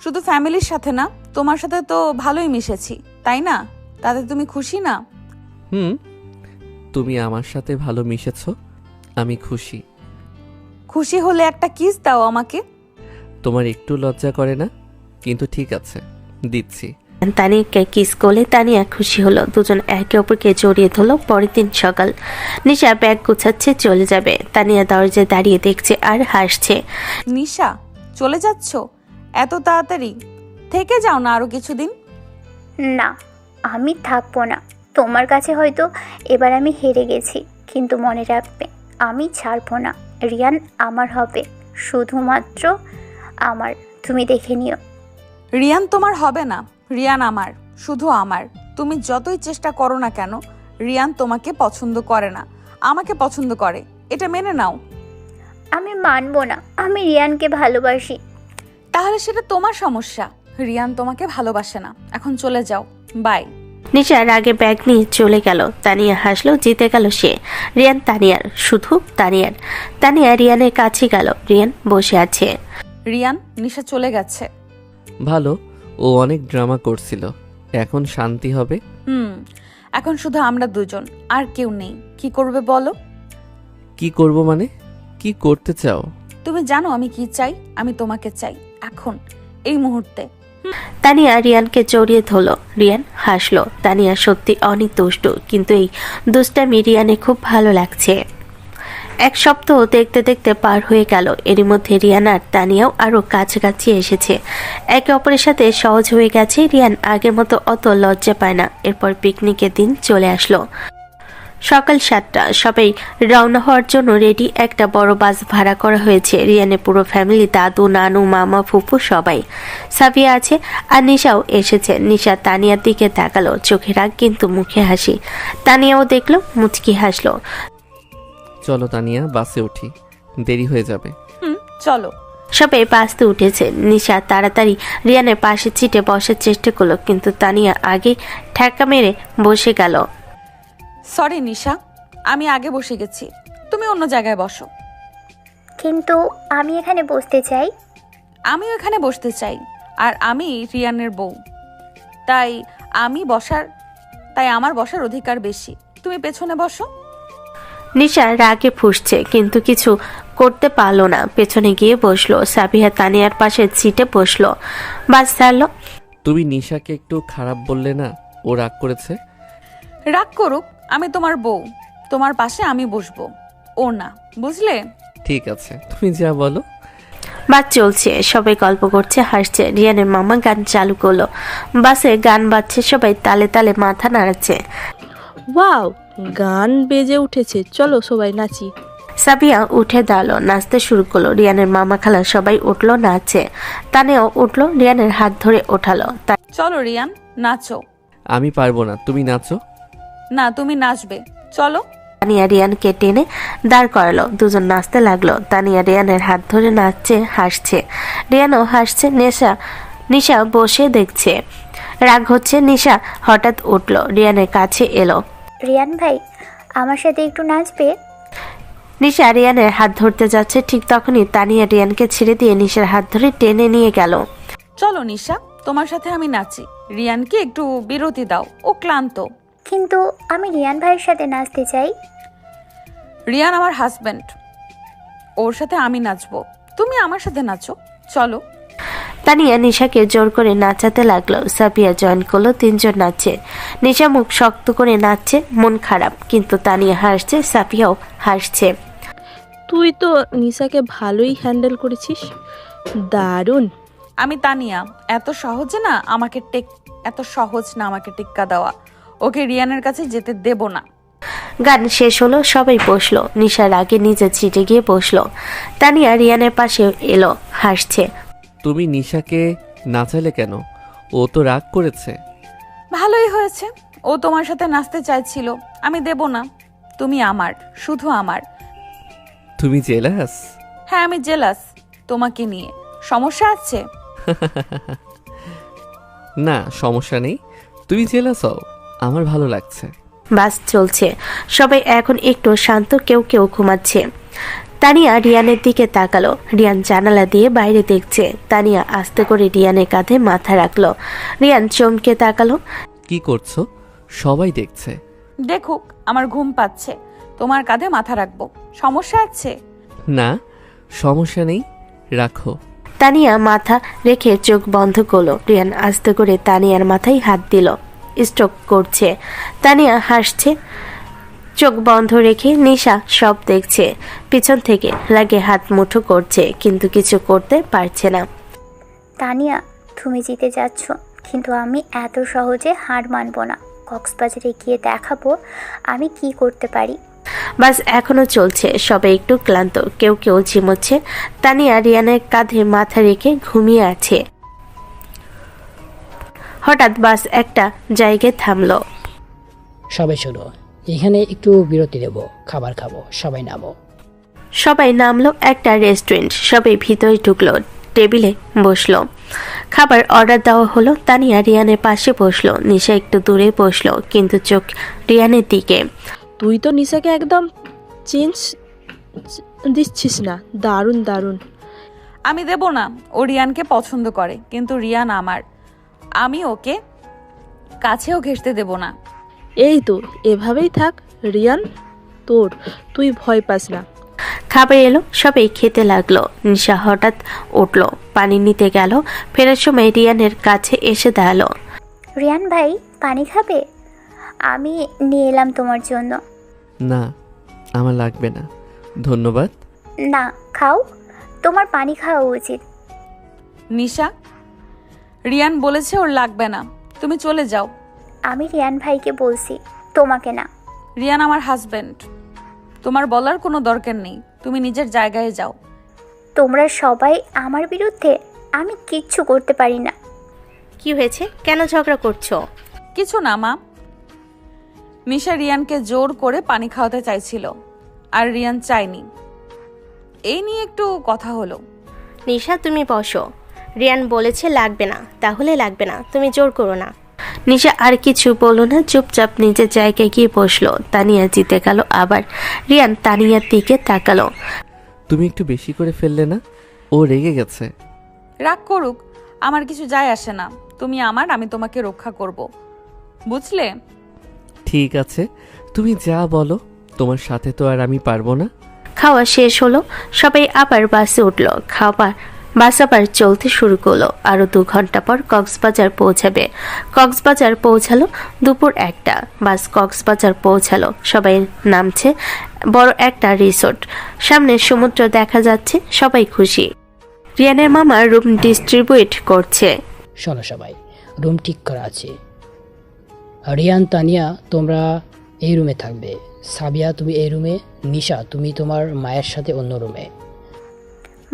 শুধু ফ্যামিলির সাথে না, তোমার সাথে তো ভালোই মিশেছি, তাই না? তাতে তুমি খুশি না? তুমি আমার সাথে ভালো মিশেছো, আমি খুশি। খুশি হলে একটা কিস দাও আমাকে। তোমার একটু লজ্জা করে না? কিন্তু ঠিক আছে, দিচ্ছি। তানিয়াকে কিস করলে তানিয়া খুশি হলো। দুজন একে অপরকে জড়িয়ে ধরলো। পরের দিন সকাল, নিশা ব্যাগ গুছাচ্ছে, চলে যাবে। তানিয়া দরজায় দাঁড়িয়ে দেখছে আর হাসছে। নিশা, চলে যাচ্ছ এত তাড়াতাড়ি? থেকে যাও না আরো কিছুদিন। না, আমি থাকবো না। তোমার কাছে হয়তো এবার আমি হেরে গেছি, কিন্তু মনে রাখবে আমি ছাড়বো না। রিয়ান আমার হবে, শুধুমাত্র আমার। তুমি দেখে নিও। রিয়ান তোমার হবে না, রিয়ান আমার, শুধু আমার। তুমি যতই চেষ্টা করো না কেন, রিয়ান তোমাকে পছন্দ করে না, আমাকে পছন্দ করে, এটা মেনে নাও। আমি মানবো না, আমি রিয়ানকে ভালোবাসি। তাহলে সেটা তোমার সমস্যা। রিয়ান তোমাকে ভালোবাসে না। এখন চলে যাও, বাই। নিশা রাগে ব্যাগ নিয়ে চলে গেল। তানিয়া হাসলো, জিতে গেল সে। রিয়ান তানিয়ার, শুধু তানিয়ার। তানিয়া রিয়ানের কাছে গেল। রিয়ান বসে আছে। রিয়ান, নিশা চলে গেছে। ভালো, ও অনেক ড্রামা করছিল, এখন শান্তি হবে। এখন শুধু আমরা দুজন, আর কেউ নেই। কি করবে বলো? কি করব মানে? কি করতে চাও? তুমি জানো আমি কি চাই? আমি তোমাকে চাই, এখন, এই মুহূর্তে। তানিয়া রিয়ানকে জড়িয়ে ধরলো। রিয়ান হাসলো। তানিয়া সত্যি অনেক দুষ্টু, কিন্তু এই দুষ্টামি রিয়ানে খুব ভালো লাগছে। এক সপ্তাহ দেখতে দেখতে পার হয়ে গেল। এরই মধ্যে রিয়ান আর তানিয়াও আরো কাছাকাছি এসেছে। একে অপরের সাথে সহজ হয়ে গেছে। রিয়ান আগের মতো অত লজ্জা পায় না। এরপর পিকনিকের দিন চলে আসলো। সকাল 7টা, সবাই রওনা হওয়ার জন্য রেডি। একটা বড় বাস ভাড়া করা হয়েছে। রিয়ানের পুরো ফ্যামিলি, দাদু, নানু, মামা, ফুপু সবাই। সাফিয়া আছে আর নিশাও এসেছে। নিশা তানিয়ার দিকে তাকালো, চোখে রাগ কিন্তু মুখে হাসি। তানিয়াও দেখলো, মুচকি হাসলো। চলো তানিয়া, বাসে উঠি, দেরি হয়ে যাবে। চলো। সবাই বাসতে উঠেছে। নিশা তাড়াতাড়ি রিয়ানের পাশের সিটে বসার চেষ্টা করলো, কিন্তু তানিয়া আগে ঠেকা মেরে বসে গেল। সরি নিশা, আমি আগে বসে গেছি, তুমি অন্য জায়গায় বসো। কিন্তু আমি এখানে বসতে চাই। আমিও এখানে বসতে চাই, আর আমি রিয়ানের বউ, তাই আমার বসার অধিকার বেশি। তুমি পেছনে বসো। নিশা রাগে ফুঁসছে, কিন্তু কিছু করতে পারলো না। পেছনে গিয়ে বসলো। সাবিহা তানিয়ার পাশের সিটে বসলো। বাস ছাড়লো। তুমি নিশাকে একটু খারাপ বললে না? ও রাগ করেছে। রাগ করুক, আমি তোমার বউ, তোমার পাশে আমি বসবো, ও না, বুঝলে? ঠিক আছে, তুমি যা বলো। বাস চলছে, সবাই গল্প করছে, হাসছে। রিয়ানের মামা গান চালু করলো। বাসে গান বাজছে, সবাই তালে তালে মাথা নাড়াচ্ছে। ওয়াও, গান বেজে উঠেছে, চলো সবাই নাচি। সাবিয়া উঠে দাঁড়ালো, নাচতে শুরু করলো। রিয়ানের মামা খালা সবাই উঠলো, নাচছে। তানিয়াও উঠলো, রিয়ানের হাত ধরে ওঠালো। চলো রিয়ান, নাচো। আমি পারবো না, তুমি নাচো। না, তুমি নাচবে, চলো। তানিয়া রিয়ানকে টেনে দাঁড় করালো। দুজন নাচতে লাগলো। তানিয়া রিয়ানের হাত ধরে নাচছে, হাসছে। রিয়ানও হাসছে। নিশা বসে দেখছে। রাগ হচ্ছে। নিশা হঠাৎ উঠলো, রিয়ানের কাছে এলো। রিয়ান ভাই, আমার সাথে একটু নাচবে? নিশা রিয়ানের হাত ধরতে যাচ্ছে, ঠিক তখনই তানিয়া রিয়ানকে ছেড়ে দিয়ে নিশার হাত ধরে টেনে নিয়ে গেল। চলো নিশা, তোমার সাথে আমি নাচি। রিয়ানকে একটু বিরতি দাও, ও ক্লান্ত। কিন্তু আমি রিয়ান ভাইয়ের সাথে নাচতে চাই। রিয়ান আমার হাজবেন্ড, ওর সাথে আমি নাচবো, তুমি আমার সাথে নাচো, চলো। তানিয়া নিশাকে জোর করে নাচাতে লাগলো। সাফিয়া জয়েন করলো। তিনজন নাচছে। নিশা মুখ শক্ত করে নাচছে, মন খারাপ, কিন্তু তানিয়া হাসছে, সাফিয়াও হাসছে। তুই তো নিশাকে ভালোই হ্যান্ডেল করেছিস, দারুণ। আমি তানিয়া, এত সহজ না আমাকে টেক্কা দেওয়া। ওকে রিয়ানের কাছে যেতে দেব না। গান শেষ হলো, সবাই বসলো। নিশার আগে নিজের সিটে গিয়ে বসলো। তানিয়া রিয়ানের পাশে এলো, হাসছে। তুমি নিশাকে নাচালে কেন? ও তো রাগ করেছে। ভালোই হয়েছে, ও তোমার সাথে নাচতে চাইছিল, আমি দেব না। তুমি আমার, শুধু আমার। তুমি জেলাস? হ্যাঁ, আমি জেলাস তোমাকে নিয়ে। সমস্যা আছে? না, সমস্যা নেই, তুমি জেলাস হও, আমার ভালো লাগছে। বাস চলছে, সবাই এখন একটু শান্ত, কেউ কেউ ঘুমাচ্ছে। তানিয়া রিয়ানের দিকে তাকালো। রিয়ান জানালা দিয়ে বাইরে দেখছে। তানিয়া আস্তে করে রিয়ানের কাঁধে মাথা রাখলো। রিয়ান চমকে তাকালো। কি করছো? সবাই দেখছে। দেখুক, আমার ঘুম পাচ্ছে, তোমার কাঁধে মাথা রাখবো, সমস্যা আছে? না, সমস্যা নেই, রাখো। তানিয়া মাথা রেখে চোখ বন্ধ করলো। রিয়ান আস্তে করে তানিয়ার মাথায় হাত দিল। স্ট্রোক করছে। তানিয়া হাসছে, চোখ বন্ধ রেখে। নিশা সব দেখছে। পিছন থেকে রাগে হাত মুঠো করছে, কিন্তু কিছু করতে পারছে না। তানিয়া, তুমি জিতে যাচ্ছ, কিন্তু আমি এত সহজে হার মানব না। কক্সবাজারে গিয়ে দেখাবো আমি কি করতে পারি। বাস এখনো চলছে, সবাই একটু ক্লান্ত, কেউ কেউ ঝিমোচ্ছে। তানিয়া রিয়ানের কাঁধে মাথা রেখে ঘুমিয়ে আছে। হঠাৎ বাস একটা জায়গায় থামলো। সবাই শোনো, এখানে একটু বিরতি দেব, খাবার খাবো, সবাই নামো। সবাই নামলো একটা রেস্টুরেন্ট। সবাই ভিতরে ঢুকলো, টেবিলে বসলো। খাবার অর্ডার দেওয়া হলো। তানিয়া রিয়ানের পাশে বসলো, নিশা একটু দূরে বসলো, কিন্তু চোখ রিয়ানের দিকে। তুই তো নিশাকে একদম চেঞ্জ দিচ্ছিস না। দারুণ দারুণ। আমি দেব না। ও রিয়ানকে পছন্দ করে, কিন্তু রিয়ান আমার। আমি ওকে কাছেও ঘেঁষতে দেব না। এই তো এভাবেই থাক রিয়ান, তোর তুই ভয় পাস না। খাবার এলো, সবাই খেতে লাগলো। নিশা হঠাৎ উঠলো, পানি নিতে গেল। ফেরার সময় রিয়ানের কাছে এসে দাঁড়ালো। রিয়ান ভাই পানি খাবে? আমি নিয়ে এলাম তোমার জন্য। না, আমার লাগবে না, ধন্যবাদ। না, খাও, তোমার পানি খাওয়া উচিত। নিশা, রিয়ান বলেছে ওর লাগবে না, তুমি চলে যাও। আমি রিয়ান ভাইকে বলছি, তোমাকে না। রিয়ান আমার হাজবেন্ড, তোমার বলার কোনো দরকার নেই। তুমি নিজের জায়গায় যাও। তোমরা সবাই আমার বিরুদ্ধে, আমি কিচ্ছু করতে পারি না। কি হয়েছে? কেন ঝগড়া করছো? কিছু না মা। নিশা রিয়ানকে জোর করে পানি খাওয়াতে চাইছিল, আর রিয়ান চায়নি। এই নিয়ে একটু কথা হলো। নিশা, তুমি বসো। রিয়ান বলেছে লাগবে না, তাহলে লাগবে না, তুমি জোর করো না। নিশা আর কিছু বলল না, চুপচাপ নিজের জায়গায় গিয়ে বসলো। তানিয়া জিতে গেল আবার। রিয়ান তানিয়ার দিকে তাকালো। তুমি একটু বেশি করে ফেললে না? ও রেগে গেছে। রাগ করুক, আমার কিছু যায় আসে না। তুমি আমার, আমি তোমাকে রক্ষা করব, বুঝলে? ঠিক আছে, তুমি যা বলো। তোমার সাথে তো আর আমি পারবো না। খাওয়া শেষ হলো, সবাই আবার বাসে উঠলো। বাস আবার চলতে শুরু করলো। আরো 2 ঘন্টা পর কক্সবাজার পৌঁছাবে। কক্সবাজার পৌঁছালো দুপুর 1টা। বাস কক্সবাজার পৌঁছালো, সবাই নামছে। বড় একটা রিসোর্ট, সামনে সমুদ্র দেখা যাচ্ছে, সবাই খুশি। রিয়ানের মামা রুম ডিস্ট্রিবিউট করছে। শোনো সবাই, রুম ঠিক করা আছে। রিয়ান, তানিয়া তোমরা এই রুমে থাকবে। সাবিয়া তুমি এই রুমে, নিশা তুমি তোমার মায়ের সাথে অন্য রুমে।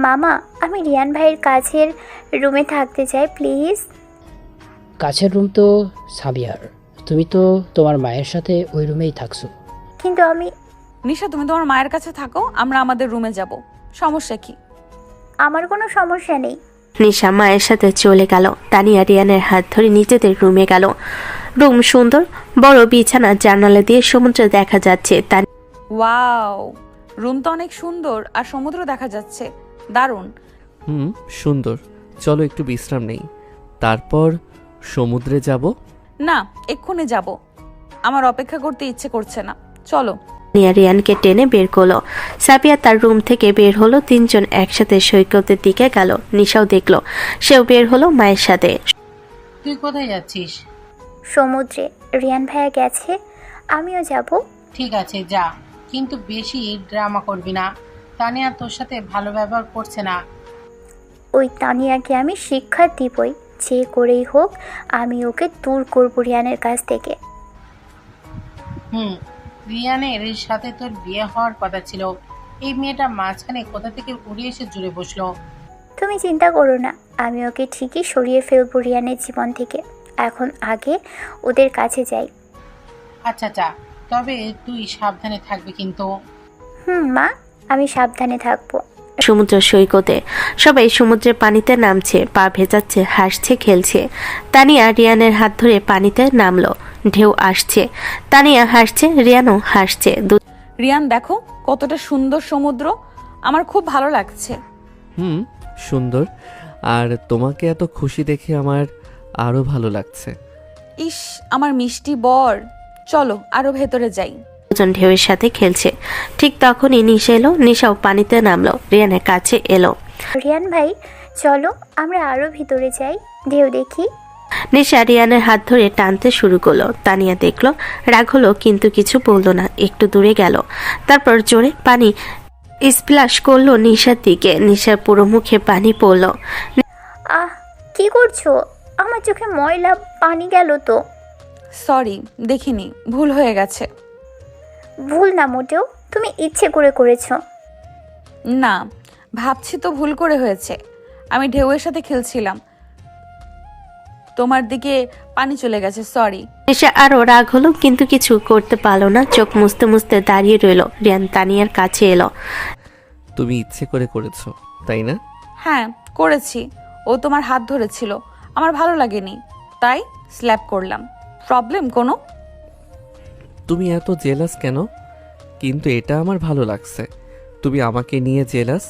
মামা, আমি রিয়ান ভাইয়ের কাছের রুমে থাকতে চাই প্লিজ। কাছের রুম তো সাবিয়ার, তুমি তো তোমার মায়ের সাথে ওই রুমেই থাকছো। কিন্তু আমি। নিশা, তুমি তোমার মায়ের কাছে থাকো, আমরা আমাদের রুমে যাব। সমস্যা কি? আমার কোনো সমস্যা নেই। নিশা মায়ের সাথে চলে গেল। তানিয়া রিয়ানের হাত ধরে নিজেদের রুমে গেল। রুম সুন্দর, বড় বিছানা, জানালা দিয়ে সমুদ্র দেখা যাচ্ছে। ওয়াও, রুম তো অনেক সুন্দর, আর সমুদ্র দেখা যাচ্ছে, দারুণ। সুন্দর। চলো একটু বিশ্রাম নেই, তারপর সমুদ্রে যাব। না, এক্ষুনি যাব, আমার অপেক্ষা করতে ইচ্ছে করছে না। চলো। তানিয়া রিয়ানকে টেনে বের করলো। সাবিয়া তার রুম থেকে বের হলো। 3 জন একসাথে সৈকতের দিকে গেল। নিশাও দেখলো, সেও বের হলো মায়ের সাথে। তুই কোথায় যাচ্ছিস? সমুদ্রে। রিয়ান ভাইয়া গেছে, আমিও যাব। ঠিক আছে যা, কিন্তু বেশি ড্রামা করবি না। তানিয়া তোর সাথে ভালো ব্যবহার করছে না। ওই তানিয়াকে আমি শিক্ষা দিবই, যে করেই হোক আমি ওকে দূর করব রিয়ানের কাছ থেকে। রিয়ানের সাথে তোর বিয়ে হওয়ার কথা ছিল, এই মেয়েটা মাঝখানে কোথা থেকে উড়ে এসে জুড়ে বসলো। তুমি চিন্তা করো না, আমি ওকে ঠিকই সরিয়ে ফেলবো রিয়ানের জীবন থেকে। এখন আগে ওদের কাছে যাই। আচ্ছা যা, তবে তুই সাবধানে থাকবি কিন্তু। মা, আমি সাবধানে থাকবো। সমুদ্র সৈকতে সবাই সমুদ্রের পানিতে নামছে, পা ভেজাচ্ছে, হাসছে, খেলছে। তানিয়া রিয়ানের হাত ধরে পানিতে নামলো। ঢেউ আসছে, তানিয়া হাসছে, রিয়ানও হাসছে। রিয়ান, দেখো কতটা সুন্দর সমুদ্র, আমার খুব ভালো লাগছে। সুন্দর, আর তোমাকে এত খুশি দেখে আমার আরো ভালো লাগছে। ইস, আমার মিষ্টি বর। চলো আরো ভেতরে যাই। দুজন ঢেউয়ের সাথে খেলছে। ঠিক তখনই নিশা এলো। নিশাও পানিতে নামলো, রিয়ানের কাছে এলো। রিয়ান ভাই চলো আমরা আরো ভিতরে যাই, ঢেউ দেখি। নিশা রিয়ানের হাত ধরে টানতে শুরু করলো। তানিয়া দেখলো, রাগ হলো, কিন্তু কিছু বললো না। একটু দূরে গেল, তারপর জোরে পানি স্প্ল্যাশ করলো নিশার দিকে। নিশার পুরো মুখে পানি পড়লো। আহ, কি করছো? আমার চোখে ময়লা পানি গেল তো। সরি, দেখিনি, ভুল হয়ে গেছে। ভুল না মোটেও, তুমি ইচ্ছে করে করেছো। না, ভাবছি তো ভুল করে হয়েছে। আমি ঢেউয়ের সাথে খেলছিলাম, তোমার দিকে পানি চলে গেছে, সরি। নিশা আরো রাগ হলো, কিন্তু কিছু করতে পারলো না। চোখ মুছতে মুছতে দাঁড়িয়ে রইলো। রিয়ান তানিয়ার কাছে এলো। তুমি ইচ্ছে করে করেছো, তাই না? হ্যাঁ করেছি, ও তোমার হাত ধরেছিল, আমার ভালো লাগেনি, তাই স্ল্যাপ করলাম। প্রবলেম কোনো? তুমি এত জেলাস কেন? কিন্তু এটা আমার ভালো লাগছে। তুমি আমাকে নিয়ে জেলাস,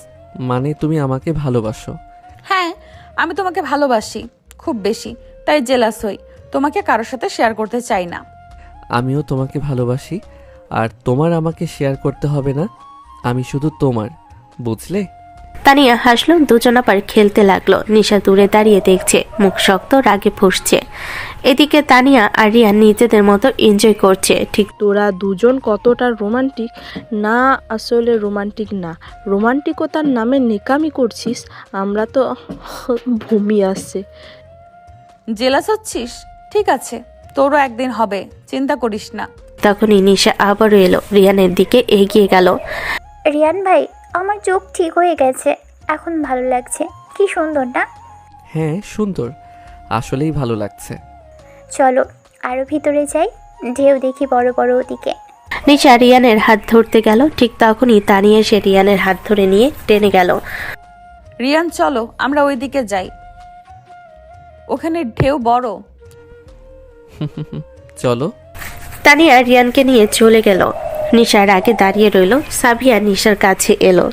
মানে তুমি আমাকে ভালোবাসো। হ্যাঁ আমি তোমাকে ভালোবাসি খুব বেশি, তাই জেলাস হই, তোমাকে কারোর সাথে শেয়ার করতে চাই না। আমিও তোমাকে ভালোবাসি, আর তোমার আমাকে শেয়ার করতে হবে না, আমি শুধু তোমার, বুঝলে? তানিয়া হাসলো, দুজন আবার খেলতে লাগলো। নিশা দূরে দাঁড়িয়ে দেখছে, মুখ শক্ত, রাগে ফুঁসছে। এদিকে তানিয়া আর রিয়ান নিজেদের মতো এনজয় করছে। ঠিক তোরা দুজন কতটা রোমান্টিক না, আসলে রোমান্টিক না, রোমান্টিকতার নামে নেকামি করছিস, আমরা তো ভূমি আসছে। জেলাস হচ্ছিস? ঠিক আছে, তোরও একদিন হবে, চিন্তা করিস না। তখনই নিশা আবারও এলো, রিয়ানের দিকে এগিয়ে গেল। রিয়ান ভাই, আমার চোখ ঠিক হয়ে গেছে, এখন ভালো লাগছে। কি সুন্দর না? হ্যাঁ সুন্দর, আসলেই ভালো লাগছে। চলো আরো ভিতরে যাই, ঢেউ দেখি বড় বড় ওদিকে। নিশা রিয়ানের হাত ধরতে গেল, ঠিক তখনই তানিয়া এসে রিয়ানের হাত ধরে নিয়ে টেনে গেল। রিয়ান চলো আমরা ওইদিকে যাই, ওখানে ঢেউ বড়। চলো। তানিয়া রিয়ানকে নিয়ে চলে গেল। নিশার আগে দাঁড়িয়ে রইল। সাবিয়া নিশার কাছে এলো।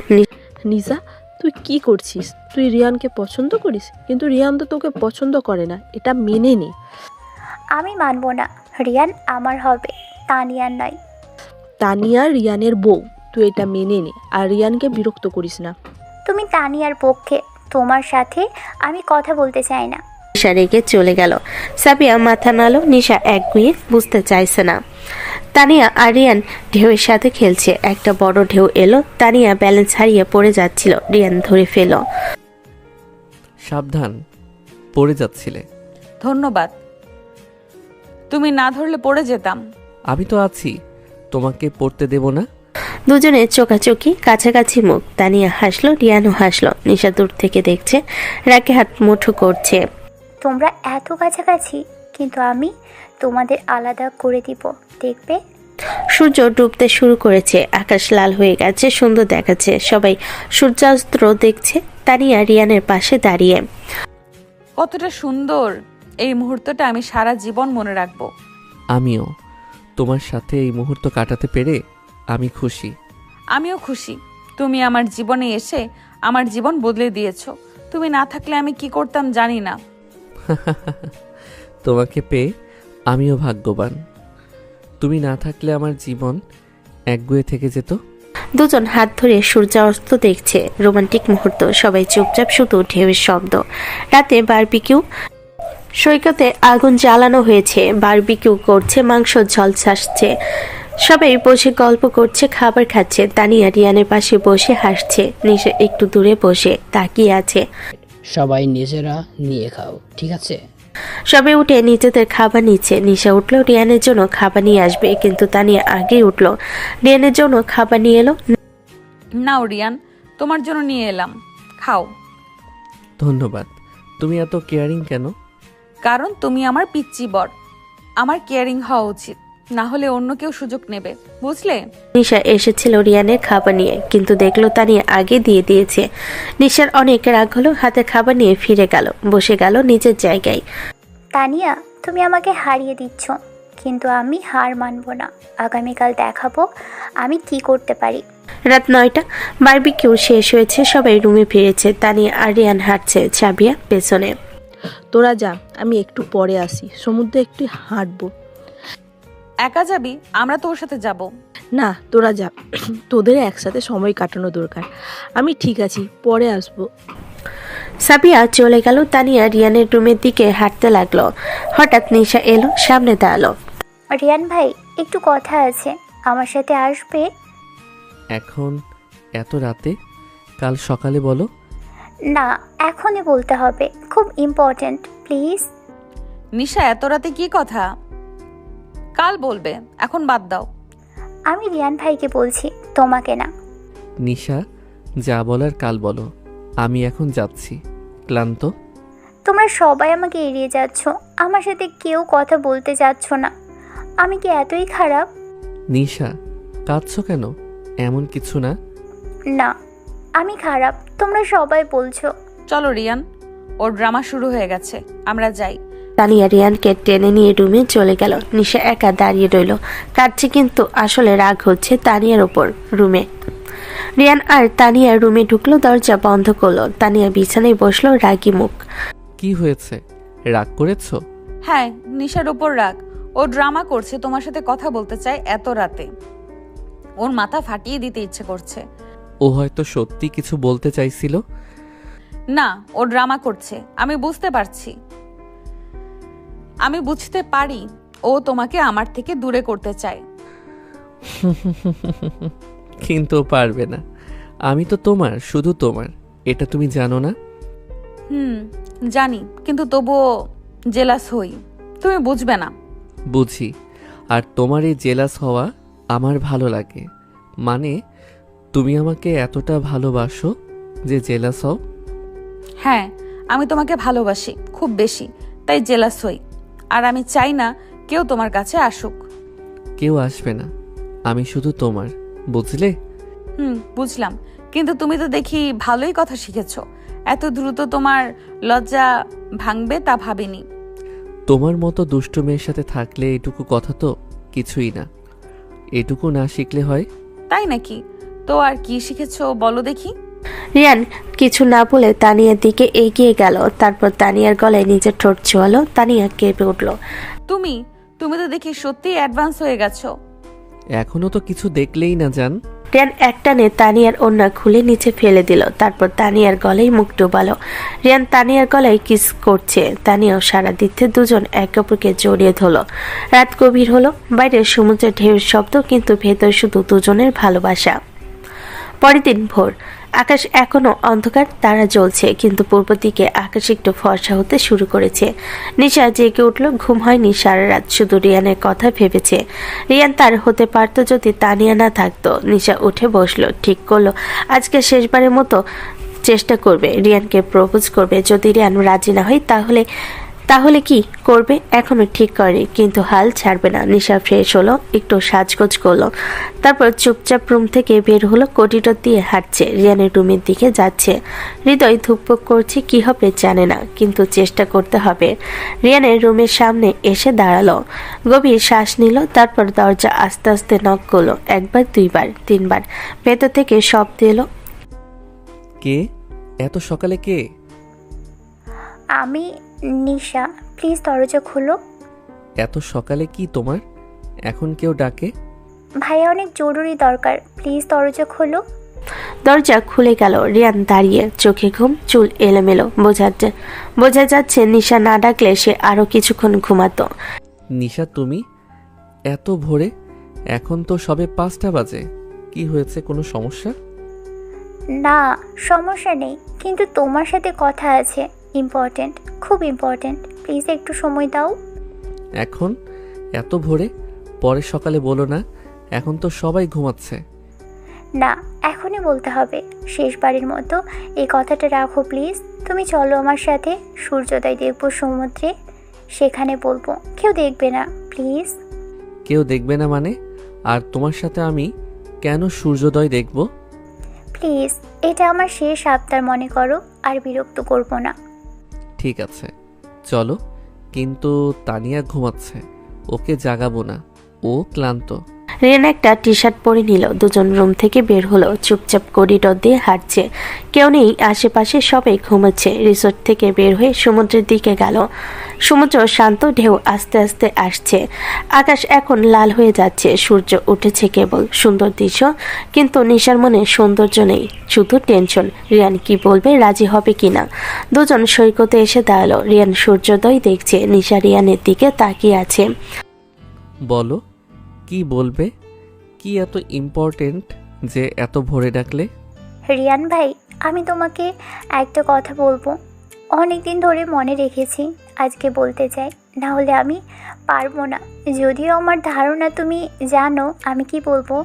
নিশা, তুই কি করছিস? তুই রিয়ানকে পছন্দ করিস, কিন্তু রিয়ান তো তোকে পছন্দ করে না, এটা মেনে নে। আমি মানবো না, রিয়ান আমার হবে, তানিয়ার নয়। তানিয়া রিয়ানের বউ, তুই এটা মেনে নে, আর রিয়ানকে বিরক্ত করিস না। তুমি তানিয়ার পক্ষে, তোমার সাথে আমি কথা বলতে চাই না। নিশা রেগে চলে গেল। সাবিয়া মাথা নাড়ল। নিশা একগুঁয়ে বুঝতে চাইছে না। তানিয়া আর রিয়ান ঢেউয়ের সাথে খেলছে। একটা বড় ঢেউ এলো, তানিয়া ব্যালেন্স হারিয়ে পড়ে যাচ্ছিল। রিয়ান ধরে ফেল। সাবধান, পড়ে যাচ্ছিলে। ধন্যবাদ, তুমি না ধরলে পড়ে যেতাম। আমি তো আছি, তোমাকে পড়তে দেব না। দুজনে চোখাচোখি, কাছাকাছি মুখ। তানিয়া হাসলো, রিয়ানও হাসলো। নিশা দূর থেকে দেখছে, রাগে হাত মুঠো করছে। তোমরা এত কাছাকাছি, কিন্তু আমি তোমাদের আলাদা করে দিব, দেখবে। সূর্য ডুবতে শুরু করেছে, আকাশ লাল হয়ে গেছে, সুন্দর দেখাচ্ছে। সবাই সূর্যাস্ত দেখছে। তানিয়া রিয়ানের পাশে দাঁড়িয়ে। কতটা সুন্দর এই মুহূর্তটা, আমি সারা জীবন মনে রাখবো। আমিও তোমার সাথে এই মুহূর্ত কাটাতে পেরে আমি খুশি। আমিও খুশি, তুমি আমার জীবনে এসে আমার জীবন বদলে দিয়েছো। তুমি না থাকলে আমি কি করতাম জানি না। তোমাকে পেয়ে আমিও ভাগ্যবান। তুমি না থাকলে আমার জীবন একগুঁয়ে থেকে যেত। দুজন হাত ধরে সূর্যাস্ত দেখছে, রোমান্টিক মুহূর্ত। সবাই চুপচাপ, শুধু ঢেউয়ের শব্দ। রাতে বারবিকিউ, সৈকতে আগুন জ্বালানো হয়েছে, বারবিকিউ করছে, মাংস ঝলসাচ্ছে। সবাই বসে গল্প করছে, খাবার খাচ্ছে। তানিয়া রিয়ানের পাশে বসে হাসছে। নিশা একটু দূরে বসে তাকিয়ে আছে। সবাই নিজেরা নিয়ে খাও, ঠিক আছে? সবাই উঠে নিজেদের খাবার নিচ্ছে। নিশা উঠলো, রিয়ানের জন্য খাবার নিয়ে আসবে, কিন্তু তানিয়া আগেই উঠলো। রিয়ানের জন্য খাবার নিয়ে এলো। নাও রিয়ান, তোমার জন্য নিয়ে এলাম, খাও। ধন্যবাদ। তুমি এত কেয়ারিং কেন? কারণ তুমি আমার পিচ্চি বর, আমার কেয়ারিং হওয়া উচিত, না হলে অন্য কেউ সুযোগ নেবে, বুঝলে? নিশা এসেছিল রিয়ানের খাবার নিয়ে, কিন্তু দেখলো তানিয়া আগে দিয়ে দিয়েছে। নিশার অনেক রাগ হলো, হাতে খাবার নিয়ে ফিরে গেল, বসে গেল নিজের জায়গায়। তানিয়া, তুমি আমাকে হারিয়ে দিচ্ছ, কিন্তু আমি হার মানব না। আগামীকাল দেখাবো আমি কি করতে পারি। রাত 9টা, বারবিকিউ শেষ হয়েছে, সবাই রুমে ফিরেছে। তানিয়া আর রিয়ান হাঁটছে, সাবিয়া পেছনে। তোরা যা, আমি একটু পরে আসি, সমুদ্রে একটু হাঁটবো। একা যাবি? আমরা তোর সাথে যাব। না, তোরা যা, তোদের একসাথে সময় কাটানো দরকার। আমি ঠিক আছি, পরে আসবো। সাবিয়া চলে গেল। তানিয়া রিয়ানের রুমের দিকে হাঁটতে লাগলো। হঠাৎ নিশা এলো, সামনে দাঁড়ালো। রিয়ান ভাই, একটু কথা আছে, আমার সাথে আসবে? এখন এত রাতে? কাল সকালে বলো। না, এখনই বলতে হবে, খুব ইম্পর্ট্যান্ট, প্লিজ। নিশা, এত রাতে কি কথা? কাল বলবে, এখন বাদ দাও। আমি রিয়ান ভাইকে বলছি, তোমাকে না। নিশা, যা বলার কাল বলো, আমি এখন যাচ্ছি, ক্লান্ত। তোমরা সবাই আমাকে এড়িয়ে যাচ্ছ, আমার সাথে কেউ কথা বলতে যাচ্ছ না। আমি কি এতই খারাপ? নিশা, কাঁদছো কেন? এমন কিছু না। না, আমি খারাপ, তোমরা সবাই বলছো। চলো রিয়ান, ওর ড্রামা শুরু হয়ে গেছে, আমরা যাই। তানিয়া রিয়ানকে টেনে নিয়ে রুমে চলে গেল। নিশা একা দাঁড়িয়ে রইল, কাঁদছে কিন্তু আসলে রাগ হচ্ছে তানিয়ার ওপর। রুমে রিয়ান আর তানিয়া রুমে ঢুকলো, দরজা বন্ধ করলো। তানিয়া বিছানায় বসলো, রাগী মুখ। কি হয়েছে, রাগ করেছো? হ্যাঁ, নিশার ওপর রাগ। ও ড্রামা করছে, তোমার সাথে কথা বলতে চায় এত রাতে। ওর মাথা ফাটিয়ে দিতে ইচ্ছে করছে। ও হয়তো সত্যি কিছু বলতে চাইছিল। না, ও ড্রামা করছে, আমি বুঝতে পারছি। আমি বুঝতে পারি ও তোমাকে আমার থেকে দূরে করতে চায়। কিন্তু পারবে না, আমি তো তোমার, শুধু তোমার, এটা তুমি জানো না? জানি, কিন্তু তবুও জেলাস হই। তুমি বুঝবে না। বুঝি, আর তোমার এই জেলাস হওয়া আমার ভালো লাগে। মানে তুমি আমাকে এতটা ভালোবাসো যে জেলাস হও? হ্যাঁ, আমি তোমাকে ভালোবাসি খুব বেশি, তাই জেলাস হই। আর আমি চাই না কেউ তোমার কাছে আসুক। কেউ আসবে না, আমি শুধু তোমার, বুঝলে? বুঝলাম, কিন্তু তুমি তো দেখি ভালোই কথা শিখেছো। এত দ্রুত তোমার লজ্জা ভাঙবে তা ভাবিনি। তোমার মতো দুষ্টু মেয়ের সাথে থাকলে এটুকু কথা তো কিছুই না। এটুকু না শিখলে হয়? তাই নাকি? তো আর কি শিখেছো বলো দেখি। রিয়ান কিছু না বলে তানিয়ার দিকে এগিয়ে গেল, তারপর তানিয়ার গলায় নিজের ঠোঁট ছোঁয়ালো। তানিয়া কেঁপে উঠল। তুমি তো দেখি সত্যি অ্যাডভান্স হয়ে গেছো। এখনো তো কিছু দেখলেই না জান। রিয়ান একটানে তানিয়ার ওড়না খুলে নিচে ফেলে দিল, তারপর তানিয়ার গলায় মুখ ডুবালো। রিয়ান তানিয়ার গলায় কিস করছে, তানিয়াও সারা দিচ্ছে। দুজন একে অপরকে জড়িয়ে ধরল। রাত গভীর হলো, বাইরে সমুদ্রের ঢেউর শব্দ, কিন্তু ভেতর শুধু দুজনের ভালোবাসা। পরের দিন ভোর, আকাশ এখনো অন্ধকার, তারা জ্বলছে, কিন্তু পূর্ব দিকে আকাশ একটু ফর্সা হতে শুরু করেছে। নিশা জেগে উঠল, ঘুম হয়নি সারা রাত, শুধু রিয়ানের কথা ভেবেছে। রিয়ান তার হতে পারতো যদি তানিয়া না থাকতো। নিশা উঠে বসলো, ঠিক করলো আজকে শেষবারের মতো চেষ্টা করবে, রিয়ানকে প্রপোজ করবে। যদি রিয়ান রাজি না হয় তাহলে কি করবে এখনো ঠিক করেনি, কিন্তু হাল ছাড়বে না। নিশা ফ্রেশ হলো, একটু সাজগোজ করলো, তারপর চুপচাপ রুম থেকে বের হলো। করিডোর দিয়ে হাঁটছে, রিয়ানের রুমের দিকে যাচ্ছে। হৃদয় ধুকপুক করছে, কি হবে জানে না, কিন্তু চেষ্টা করতে হবে। রিয়ানের রুমের সামনে এসে দাঁড়ালো, গভীর শ্বাস নিল, তারপর দরজা আস্তে আস্তে নক করলো। একবার, দুইবার, তিনবার, ভেতর থেকে শব্দ এলো। কে? এত সকালে কে? আমি নিশা, প্লিজ দরজা খুলো। এত সকালে কি তোমার? এখন কেউ ডাকে? ভাইয়া অনেক জরুরি দরকার, প্লিজ দরজা খোলো। দরজা খুলে গেল। রিয়ান দাঁড়িয়ে, চোখে ঘুম, চুল এলোমেলো। বোঝা যাচ্ছে নিশা না ডাকলে সে আরো কিছুক্ষণ ঘুমাতো। নিশা তুমি এত ভোরে? এখন তো সবে 5টা বাজে। কি হয়েছে, কোনো সমস্যা? না, সমস্যা নেই, কিন্তু তোমার সাথে কথা আছে, ইম্পর্টেন্ট, খুব ইম্পর্টেন্ট, প্লিজ একটু সময় দাও। এখন এত ভোরে? পরে সকালে বলো না, এখন তো সবাই ঘুমাচ্ছে। না, এখনই বলতে হবে, শেষবারের মতো এই কথাটা রাখো প্লিজ। তুমি চলো আমার সাথে, সূর্যোদয় দেখবো সমুদ্রে, সেখানে বলবো, কেউ দেখবে না, প্লিজ। কেউ দেখবে না মানে? আর তোমার সাথে আমি কেন সূর্যোদয় দেখব? প্লিজ, এটা আমার শেষ আবদার মনে করো, আর বিরক্ত করবো না। ঠিক আছে চলো, কিন্তু তানিয়া ঘুমাচ্ছে, ওকে জাগাবো না, ও ক্লান্ত। রিয়ান একটা টি শার্ট পরে নিল, দুজন রুম থেকে বের হলো। চুপচাপ করিডোর দিয়ে হাঁটছে, কেউ নেই আশেপাশে, সবাই ঘুমাচ্ছে। রিসোর্ট থেকে বের হয়ে সমুদ্রের দিকে গেল। সমুদ্র শান্ত, ঢেউ আস্তে আস্তে আসছে। আকাশ এখন লাল হয়ে যাচ্ছে, সূর্য উঠেছে কেবল। সুন্দর দৃশ্য, কিন্তু নিশার মনে সৌন্দর্য নেই, শুধু টেনশন। রিয়ান কি বলবে, রাজি হবে কিনা। দুজন সৈকতে এসে দাঁড়ালো। রিয়ান সূর্যোদয় দেখছে, নিশা রিয়ানের দিকে তাকিয়ে আছে। বলো, কি বলবে? কি এত ইম্পর্টেন্ট যে এত ভোরে ডাকলে? রিয়ান ভাই, আমি তোমাকে একটা কথা বলবো, অনেক দিন ধরে মনে রেখেছি, আজকে বলতে চাই, না হলে আমি পারবো না। যদিও আমার ধারণা তুমি জানো আমি কি বলবো।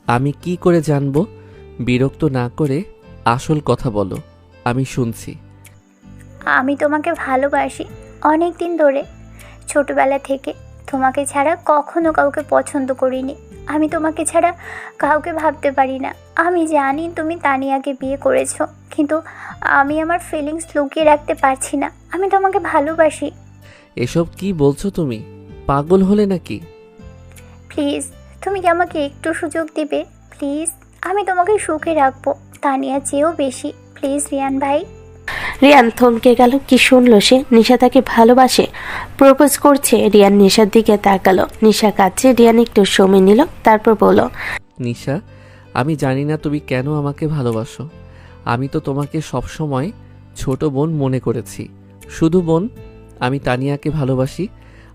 আমি কি করে জানবো? বিরক্ত না করে আসল কথা বলো, আমি শুনছি। আমি তোমাকে ভালোবাসি অনেক দিন ধরে, ছোটবেলা থেকে। তোমাকে ছাড়া কখনো কাউকে পছন্দ করিনি। আমি তোমাকে ছাড়া কাউকে ভাবতে পারি না। আমি জানি তুমি তানিয়াকে বিয়ে করেছো, কিন্তু আমি আমার ফিলিংস লুকিয়ে রাখতে পারছি না। আমি তোমাকে ভালোবাসি। এসব কি বলছো তুমি? পাগল হলে নাকি? প্লিজ, তুমি কি আমাকে একটু সুযোগ দিবে? প্লিজ, আমি তোমাকে সুখে রাখবো, তানিয়া চেয়েও বেশি। প্লিজ রিয়ান ভাই। রিয়ান থমকে গেল। কি শুনলো সে? নিশা তাকে ভালোবাসে, প্রপোজ করছে। রিয়ান নিশার দিকে তাকালো। নিশা কাঁদছে। রিয়ান একটু সময় নিল, তারপর বলল, নিশা, আমি জানি না তুমি কেন আমাকে ভালোবাসো। আমি তো তোমাকে সবসময় ছোট বোন মনে করেছি, শুধু বোন। আমি তানিয়াকে ভালোবাসি।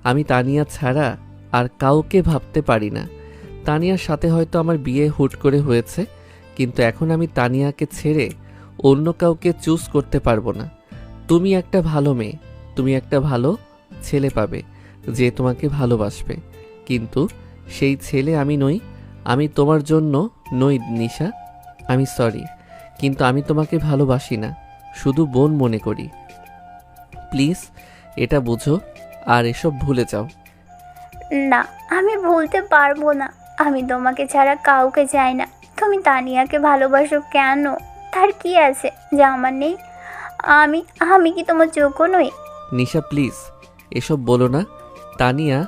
আমি তানিয়া ছাড়া আর কাউকে ভাবতে পারি না। তানিয়ার সাথে হয়তো আমার বিয়ে হুট করে হয়েছে, কিন্তু এখন আমি তানিয়াকে ছেড়ে অন্য কাউকে চুজ করতে পারবো না। তুমি একটা ভালো মেয়ে, তুমি একটা ভালো ছেলে পাবে যে তোমাকে ভালোবাসবে, কিন্তু সেই ছেলে আমি নই। আমি তোমার জন্য নই নিশা, আমি সরি, কিন্তু আমি তোমাকে ভালোবাসি না, শুধু বোন মনে করি। প্লিজ এটা বুঝো আর এসব ভুলে যাও। না, আমি ভুলতে পারবো না। আমি তোমাকে ছাড়া কাউকে চাই না। তুমি তানিয়াকে ভালোবাসো কেন? তার কি আছে যা আমার নেই? আমি আমি কি তোমার যোগ্য নই? নিশা প্লিজ এসব বলো না। তানিয়া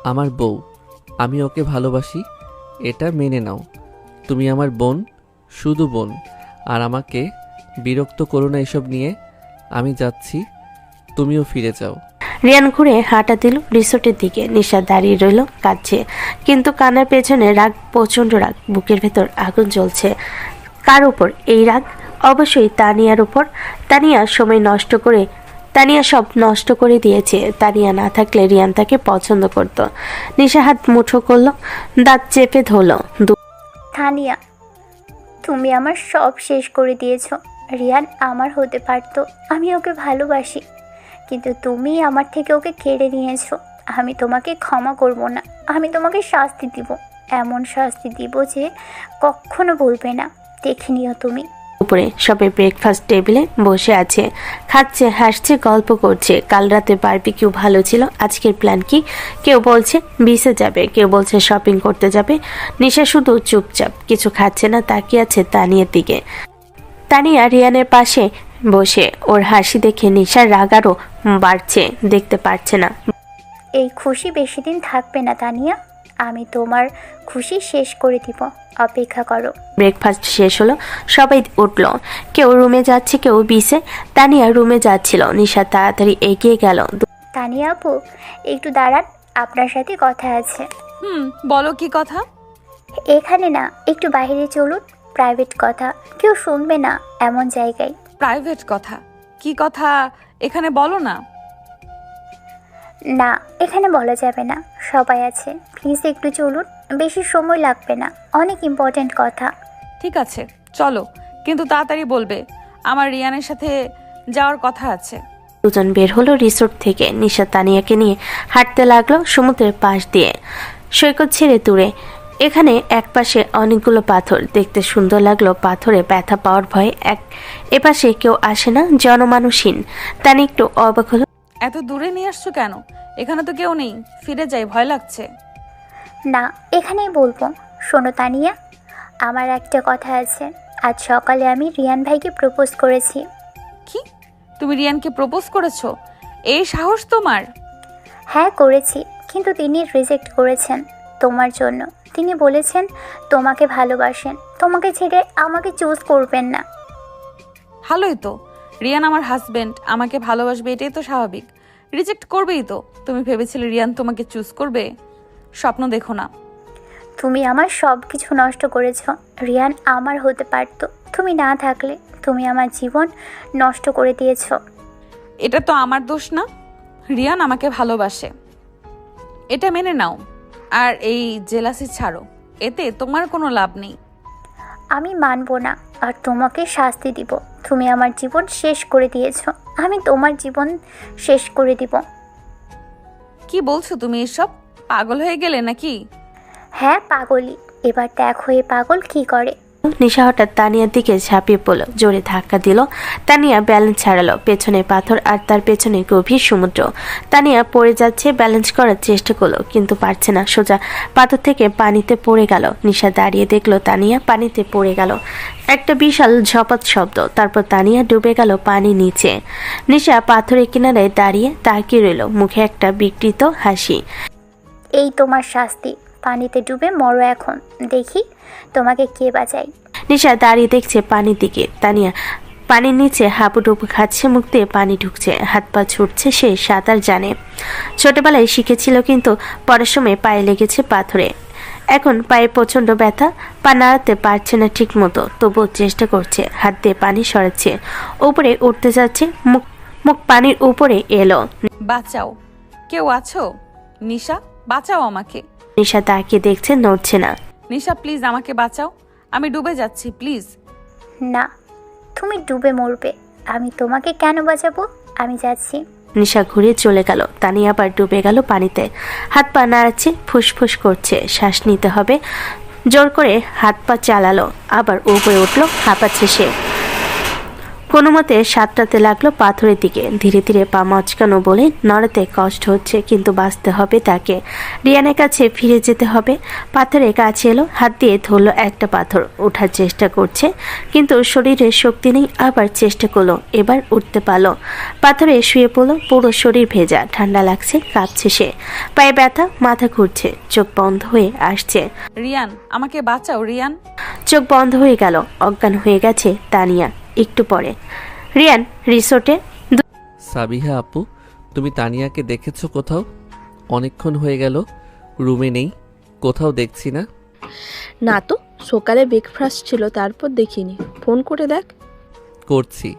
আমার বউ, আমি ওকে ভালোবাসি, এটা মেনে নাও। তুমি আমার বোন, শুধু বোন, আর আমাকে বিরক্ত করো না এসব নিয়ে। আমি যাচ্ছি, তুমিও ফিরে যাও। রিয়ান ঘুরে হাঁটা দিল রিসোর্টের দিকে। নিশা দাঁড়িয়ে রইল, কাঁদছে, কিন্তু কান্নার পেছনে রাগ, প্রচণ্ড রাগ। বুকের ভেতর আগুন জ্বলছে। কার উপর এই রাগ? অবশ্যই তানিয়ার উপর। তানিয়া সব নষ্ট করে দিয়েছে। তানিয়া না থাকলে রিয়ান তাকে পছন্দ করত। নিশা হাত মুঠো করলো, দাঁত চেপে ধরল। তানিয়া, তুমি আমার সব শেষ করে দিয়েছো। রিয়ান আমার হতে পারতো, আমি ওকে ভালোবাসি, কিন্তু তুমি আমার থেকে ওকে কেড়ে নিয়েছো। আমি তোমাকে ক্ষমা করব না। আমি তোমাকে শাস্তি দিব, এমন শাস্তি দিব যে কখনো ভুলবে না। দেখে নিও তুমি। উপরে সবাই ব্রেকফাস্ট টেবিলে বসে আছে, খাচ্ছে, হাসছে, গল্প করছে। কাল রাতে বারবিকিউ ভালো ছিল, আজকের প্ল্যান কি? কেউ বলছে বিচে যাবে, কেউ বলছে শপিং করতে যাবে। নিশা শুধু চুপচাপ, কিছু খাচ্ছে না, তাকিয়ে আছে তানিয়ার দিকে। তানিয়া রিয়ানের পাশে বসে। ওর হাসি দেখে নিশার রাগ আরও বাড়ছে, দেখতে পারছে না। এই খুশি বেশি দিন থাকবে না তানিয়া। আমি তোমার খুশি শেষ করে দিব, অপেক্ষা করো। ব্রেকফাস্ট শেষ হলো, সবাই উঠল। কেউ রুমে যাচ্ছে, কেউ বিচে। তানিয়া রুমে যাচ্ছিল। নিশা তাড়াতাড়ি এগিয়ে গেল। তানিয়া আপু, একটু দাঁড়ান, আপনার সাথে কথা আছে। বলো কি কথা? এখানে না, একটু বাইরে চলুন, প্রাইভেট কথা, কেউ শুনবে না এমন জায়গায়। প্রাইভেট কথা? কি কথা এখানে বলো না। না, এখানে বলা যাবে না, সবাই আছে। প্লিজ একটু চলুন, বেশি সময় লাগবে না, অনেক ইম্পর্ট্যান্ট কথা। ঠিক আছে চলো, কিন্তু তাড়াতাড়ি বলবে, আমার রিয়ানের সাথে যাওয়ার কথা আছে। দুজন বের হলো রিসোর্ট থেকে। নিশা তানিয়াকে নিয়ে হাঁটতে লাগলো সমুদ্রের পাশ দিয়ে, সৈকত ছেড়ে দূরে। এখানে একপাশে অনেকগুলো পাথর, দেখতে সুন্দর লাগলো। পাথরে ব্যথা পাওয়ার ভয়ে এপাশে কেউ আসে না, জনমানুষহীন। তানি একটু অবাক হলো। এত দূরে নিয়ে আসছো কেন? এখানে তো কেউ নেই, ফিরে যাই, ভয় লাগছে। না, এখানেই বলবো। শোনো তানিয়া, আমার একটা কথা আছে। আজ সকালে আমি রিয়ান ভাইকে প্রপোজ করেছি। কি? তুমি রিয়ানকে প্রপোজ করেছো? এই সাহস তোমার? হ্যাঁ করেছি, কিন্তু তিনি রিজেক্ট করেছেন তোমার জন্য। তিনি বলেছেন তোমাকে ভালোবাসেন, তোমাকে ছেড়ে আমাকে চুজ করবেন না। ভালোই তো, রিয়ান আমার হাজবেন্ড, আমাকে ভালোবাসবে, এটাই তো স্বাভাবিক। রিজেক্ট করবেই তো। তুমি ভেবেছিলে রিয়ান তোমাকে চুজ করবে? স্বপ্ন দেখো না। তুমি আমার সব কিছু নষ্ট করেছ। রিয়ান আমার হতে পারতো, তুমি না থাকলে। তুমি আমার জীবন নষ্ট করে দিয়েছ। এটা তো আমার দোষ না, রিয়ান আমাকে ভালোবাসে, এটা মেনে নাও। আর এই জেলাসি ছাড়ো, এতে তোমার কোনো লাভ নেই। আমি মানবো না, আর তোমাকে শাস্তি দিব। তুমি আমার জীবন শেষ করে দিয়েছ, আমি তোমার জীবন শেষ করে দিব। কি বলছো তুমি এসব? পাগল হয়ে গেলে নাকি? হ্যাঁ পাগলই। এবার দেখো এ পাগল কি করে। নিশা হঠাৎ তানিয়ার দিকে ঝাঁপিয়ে পড়ল, জোরে ধাক্কা দিল। তানিয়া ব্যালেন্স ছাড়ালো, পেছনে পাথর আর তার পেছনে গভীর সমুদ্র। তানিয়া পড়ে যাচ্ছে, ব্যালেন্স করার চেষ্টা করলো কিন্তু পারছে না, সোজা পাথর থেকে পানিতে পড়ে গেল। নিশা দাঁড়িয়ে দেখলো তানিয়া পানিতে পড়ে গেল। একটা বিশাল ঝপাত শব্দ, তারপর তানিয়া ডুবে গেল পানির নিচে। নিশা পাথরের কিনারে দাঁড়িয়ে তাকিয়ে রইল, মুখে একটা বিকৃত হাসি। এই তোমার শাস্তি, পানিতে ডুবে মরো এখন, দেখি তোমাকে কে বাঁচায়। নিশা দাঁড়িয়ে দেখছে পানির দিকে। তানিয়া পানির নিচে হাঁপুডুপু খাচ্ছে, মুখ দিয়ে পানি ঢুকছে, হাত পা ছুটছে। সে সাঁতার জানে, ছোটবেলায় শিখেছিল, কিন্তু পরের সময় পায়ে লেগেছে পাথরে। এখন পায়ে প্রচন্ড ব্যথা, পা নাড়াতে পারছে না ঠিক মতো, তবুও চেষ্টা করছে, হাত দিয়ে পানি সরাচ্ছে, উপরে উঠতে যাচ্ছে। মুখ মুখ পানির উপরে এলো। বাঁচাও, কেউ আছো? নিশা, বাঁচাও আমাকে। নিশা তাকিয়ে দেখছে, নড়ছে না। নিশা প্লিজ আমাকে বাঁচাও, আমি ডুবে যাচ্ছি, প্লিজ। না, তুমি ডুবে মরবে, আমি তোমাকে কেন বাঁচাবো? আমি যাচ্ছি। নিশা ঘুরে চলে গেল। তানিয়া আবার ডুবে গেল পানিতে, হাত পা নাড়াচ্ছে, ফুসফুস করছে, শ্বাস নিতে হবে। জোর করে হাত পা চালালো, আবার উপরে উঠলো, হাঁপাচ্ছে সে। কোনো মতে সাঁতরাতে লাগলো পাথরের দিকে। ধীরে ধীরে পা মচকানো বলে নড়াতে কষ্ট হচ্ছে, কিন্তু বাঁচতে হবে তাকে। রিয়ানের কাছে ফিরে যেতে হবে। পাথরের কাছে এলো, হাত দিয়ে ধরলো একটা পাথর, ওঠার চেষ্টা করছে কিন্তু শরীরে শক্তি নেই। আবার চেষ্টা করলো, এবার উঠতে পারলো। পাথরে শুয়ে পড়লো, পুরো শরীর ভেজা, ঠান্ডা লাগছে, কাঁপছে সে, পায়ে ব্যথা, মাথা ঘুরছে, চোখ বন্ধ হয়ে আসছে। রিয়ান, আমাকে বাঁচাও রিয়ান। চোখ বন্ধ হয়ে গেল, অজ্ঞান হয়ে গেছে তানিয়া। একটু পরে রিয়ান রিসোর্টে। সাবিহা আপু, তুমি তানিয়াকে দেখেছো কোথাও? অনেকক্ষণ হয়ে গেল, রুমে নেই, কোথাও দেখছি না। না তো, সকালে ব্রেকফাস্ট ছিল, তারপর দেখিনি। ফোন করে দেখ। করছি,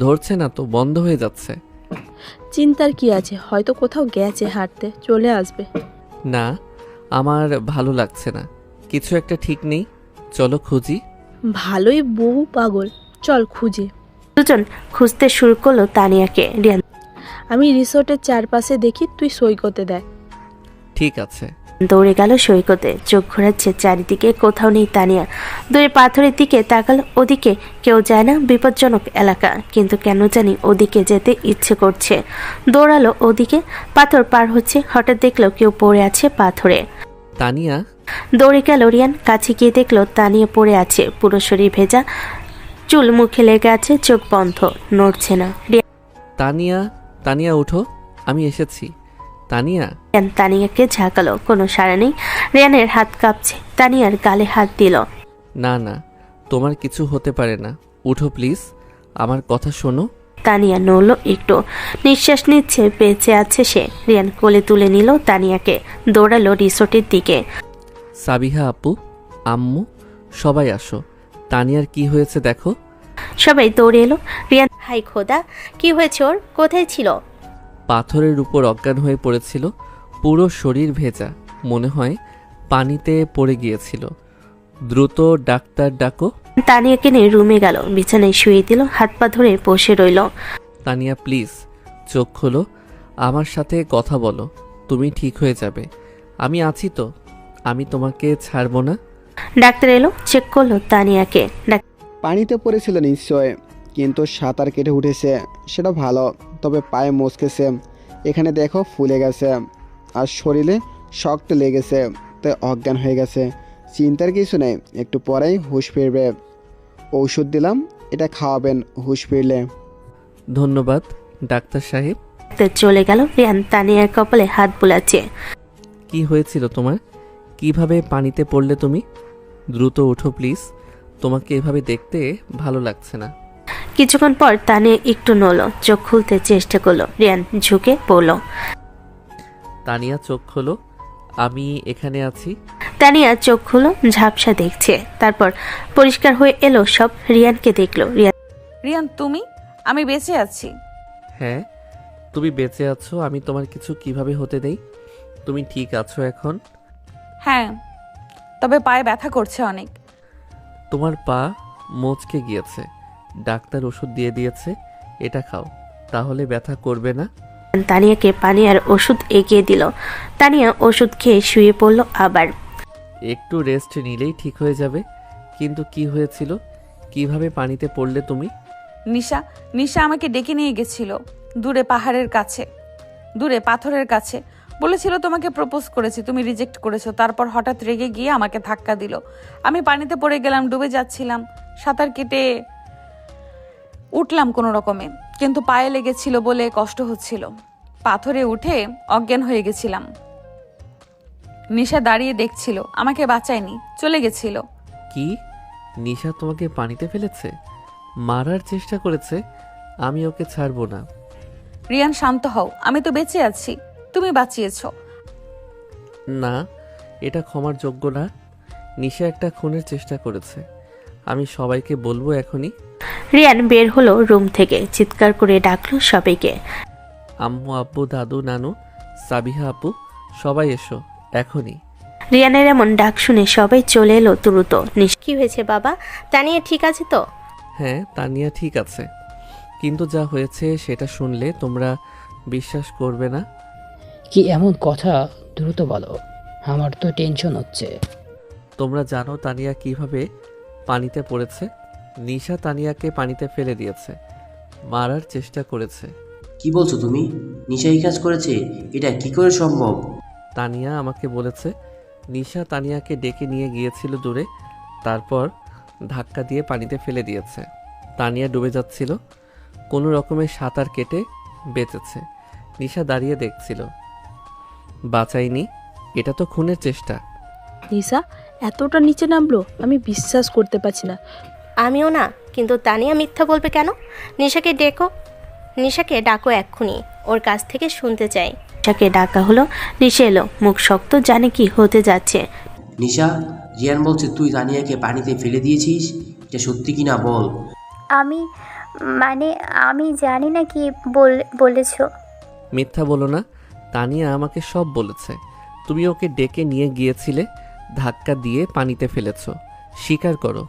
ধরছে না তো, বন্ধ হয়ে যাচ্ছে। চিন্তার কি আছে, হয়তো কোথাও গেছে হাঁটতে, চলে আসবে। না, আমার ভালো লাগছে না, কিছু একটা ঠিক নেই, চলো খুঁজি। ভালোই বহু পাগল, চল খুঁজে। দুজন খুঁজতে শুরু করলো তানিয়াকে। রিয়ান আমি রিসোর্টের চারপাশে দেখি, তুই সৈকতে দেখ। ঠিক আছে। দৌড়ে গেল সৈকতে, চোখ ঘোরাচ্ছে চারিদিকে, কোথাও নেই তানিয়া। দূরে পাথরের দিকে তাকাল, ওদিকে কেউ যায় না, বিপজ্জনক এলাকা, কিন্তু কেন জানি ওদিকে যেতে ইচ্ছে করছে। দৌড়ালো ওদিকে, পাথর পার হচ্ছে, হঠাৎ দেখলো কেউ পড়ে আছে পাথরে। তানিয়া। দৌড়ে গেল রিয়ান, কাছে গিয়ে দেখলো তানিয়া পড়ে আছে, পুরো শরীর ভেজা, চুল মুখে লেগে আছে, চোখ বন্ধ, নড়ছে না। তানিয়া, তানিয়া ওঠো, আমি এসেছি। তানিয়া। রিয়ান তানিয়াকে ঝাঁকালো, কোনো সাড়া নেই। রিয়ানের হাত কাঁপছে, তানিয়ার গালে হাত দিল। না না, তোমার কিছু হতে পারে না, উঠো প্লিজ, আমার কথা শোনো। তানিয়া নড়ল একটু, নিঃশ্বাস নিচ্ছে, বেঁচে আছে সে। রিয়ান কোলে তুলে নিল তানিয়াকে, দৌড়ালো রিসোর্টের দিকে। সাবিহা আপু, আম্মু, সবাই আসো, তানিয়ার কি হয়েছে দেখো। সবাই দৌড়ে এলো। রিয়ান হাই খোদা, কি হয়েছে ওর? কোথায় ছিল? পাথরের উপর অজ্ঞান হয়ে পড়েছিল, পুরো শরীর ভেজা, মনে হয় পানিতে পড়ে গিয়েছিল, দ্রুত ডাক্তার ডাকো। তানিয়াকে নিয়ে রুমে গেল, বিছানায় শুয়ে দিল, হাত পা ধরে বসে রইল। তানিয়া প্লিজ, চোখ খোলো, আমার সাথে কথা বলো, তুমি ঠিক হয়ে যাবে, আমি আছি তো, আমি তোমাকে ছাড়বো না। ডাক্তার এলো, চেক করলো তানিয়াকে। পানিতে পড়েছিল নিশ্চয়, কিন্তু সাঁতার কেটে উঠেছে, সেটা ভালো, তবে পায়ে মচকেছে, এখানে দেখো ফুলে গেছে, আর শরীরে শক্ত লেগেছে, তাই অজ্ঞান হয়ে গেছে। চিন্তার কিছু নেই, একটু পরেই হুঁশ ফিরবে। ঔষধ দিলাম, এটা খাওয়াবেন হুঁশ ফিরলে। ধন্যবাদ ডাক্তার সাহেব। চলে গেল। রিয়ান তানিয়ার কপালে হাত বুলাচ্ছে। কি হয়েছিল তোমার? কিভাবে পানিতে পড়লে তুমি? দ্রুত ওঠো প্লিজ, তোমাকে এভাবে দেখতে ভালো লাগছে না। কিছুক্ষণ পর তানিয়া একটু নড়ল, চোখ খুলতে চেষ্টা করলো। রিয়ান ঝুঁকে পড়ল। তানিয়া চোখ খোলো, আমি এখানে আছি। তানিয়া চোখ খুলো, ঝাপসা দেখছে, তারপর পরিষ্কার হয়ে এলো সব। রিয়ানকে দেখলো। রিয়ান তুমি? আমি বেঁচে আছি। হ্যাঁ, তুমি বেঁচে আছো, আমি তোমার কিছু কিভাবে হতে দেই? তুমি ঠিক আছো এখন? হ্যাঁ, তবে পায়ে ব্যথা করছে অনেক। তোমার পা মচকে গিয়েছে, ডাক্তার ওষুধ দিয়ে দিয়েছে, এটা খাও, তাহলে ব্যথা করবে না। তানিয়াকে পানি আর ওষুধ এগিয়ে দিল। তানিয়া ওষুধ খেয়ে শুয়ে পড়ল আবার। একটু রেস্ট নিলেই ঠিক হয়ে যাবে, কিন্তু কি হয়েছিল? কিভাবে পানিতে পড়লে তুমি? নিশা নিশা আমাকে ডেকে নিয়ে গেছিল দূরে পাহাড়ের কাছে, দূরে পাথরের কাছে। বলেছিল তোমাকে প্রপোজ করেছি, তুমি রিজেক্ট করেছো। তারপর হঠাৎ রেগে গিয়ে আমাকে ধাক্কা দিল। আমি পানিতে পড়ে গেলাম, ডুবে যাচ্ছিলাম। সাঁতার কেটে উঠলাম কোনো রকমে, কিন্তু পায়ে লেগেছিল বলে কষ্ট হচ্ছিল। পাথরে উঠে অজ্ঞান হয়ে গেছিলাম। নিশা দাঁড়িয়ে দেখছিল, আমাকে বাঁচায়নি, চলে গেছিল। কি? নিশা তোমাকে পানিতে ফেলেছে? মারার চেষ্টা করেছে? আমি ওকে ছাড়বো না। রিয়ান শান্ত হও, আমি তো বেঁচে আছি, তুমি বাঁচিয়েছো। না, এটা ক্ষমার যোগ্য না। নিশা একটা খুনের চেষ্টা করেছে। আমি সবাইকে বলবো এখনই। রিয়ান বের হলো রুম থেকে, চিৎকার করে ডাকলো সবাইকে। আম্মু, আব্বু, দাদু, নানু, সাবিহা আপু, সবাই এসো এখনই। রিয়ানের এমন ডাক শুনে সবাই চলে এলো দ্রুত। কি হয়েছে বাবা? তানিয়া ঠিক আছে তো? হ্যাঁ, তানিয়া ঠিক আছে, কিন্তু যা হয়েছে সেটা শুনলে তোমরা বিশ্বাস করবে না। কি এমন কথা? দ্রুত বলো, আমার তো টেনশন হচ্ছে। তোমরা জানো তানিয়া কিভাবে পানিতে পড়েছে? নিশা তানিয়াকে পানিতে ফেলে দিয়েছে, মারার চেষ্টা করেছে। কি বলছো তুমি? নিশা এই কাজ করেছে? এটা কি করে সম্ভব? তানিয়া আমাকে বলেছে নিশা তানিয়াকে ডেকে নিয়ে গিয়েছিল দূরে, তারপর ধাক্কা দিয়ে পানিতে ফেলে দিয়েছে। তানিয়া ডুবে যাচ্ছিল, কোনো রকমের সাঁতার কেটে বেঁচেছে। নিশা দাঁড়িয়ে দেখছিল, বাঁচাইনি। এটা তো খুনের চেষ্টা। নিশা এতটা নিচে নামলো, আমি বিশ্বাস করতে পারছি না। আমিও না, কিন্তু তানিয়া মিথ্যা বলবে কেন? নিশাকে ডাকো এক্ষুনি, ওর কাছ থেকে শুনতে চাই। নিশাকে ডাকা হলো। নিশা এলো, মুখ শক্ত, জানে কি হতে যাচ্ছে। নিশা, রিয়ান বলছে তুই তানিয়াকে পানিতে ফেলে দিয়েছিস, এটা সত্যি কিনা বল। আমি জানি না কি বলেছো। মিথ্যা বলো না। তানিয়া আমাকে সব বলেছে। তুমি ওকে ডেকে নিয়ে গিয়েছিলে, ধাক্কা দিয়ে পানিতে ফেলেছো, স্বীকার করো।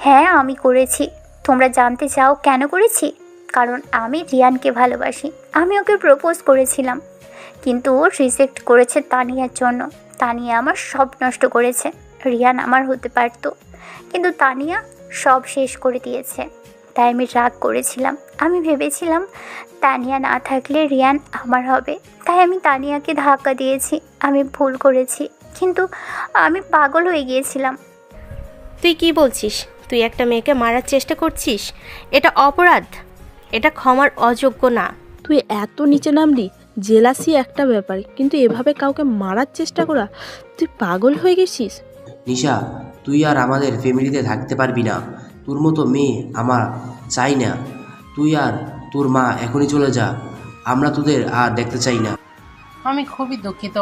হ্যাঁ আমি করেছি। তোমরা জানতে চাও কেন করেছি? কারণ আমি রিয়ানকে ভালোবাসি। আমি ওকে প্রপোজ করেছিলাম, কিন্তু ও রিজেক্ট করেছে তানিয়ার জন্য। তানিয়া আমার সব নষ্ট করেছে। রিয়ান আমার হতে পারতো, কিন্তু তানিয়া সব শেষ করে দিয়েছে। তাই আমি রাগ করেছিলাম। আমি ভেবেছিলাম তানিয়া না থাকলে রিয়ান আমার হবে, তাই আমি তানিয়াকে ধাক্কা দিয়েছি। আমি ভুল করেছি, কিন্তু আমি পাগল হয়ে গিয়েছিলাম। তুই কি বলছিস? তুই একটা মেয়েকে মারার চেষ্টা করছিস? এটা অপরাধ, এটা ক্ষমার অযোগ্য না। তুই এত নিচে নামলি, জেলাসি একটা ব্যাপার, কিন্তু এভাবে কাউকে মারার চেষ্টা করা, তুই পাগল হয়ে গেছিস। নিশা, তুই আর আমাদের ফ্যামিলিতে থাকতে পারবি না। তোর মতো মেয়ে আমার চাই না। তুই আর তোর মা এখনই চলে যা, আমরা তোদের আর দেখতে চাই না। আমি খুবই দুঃখিত,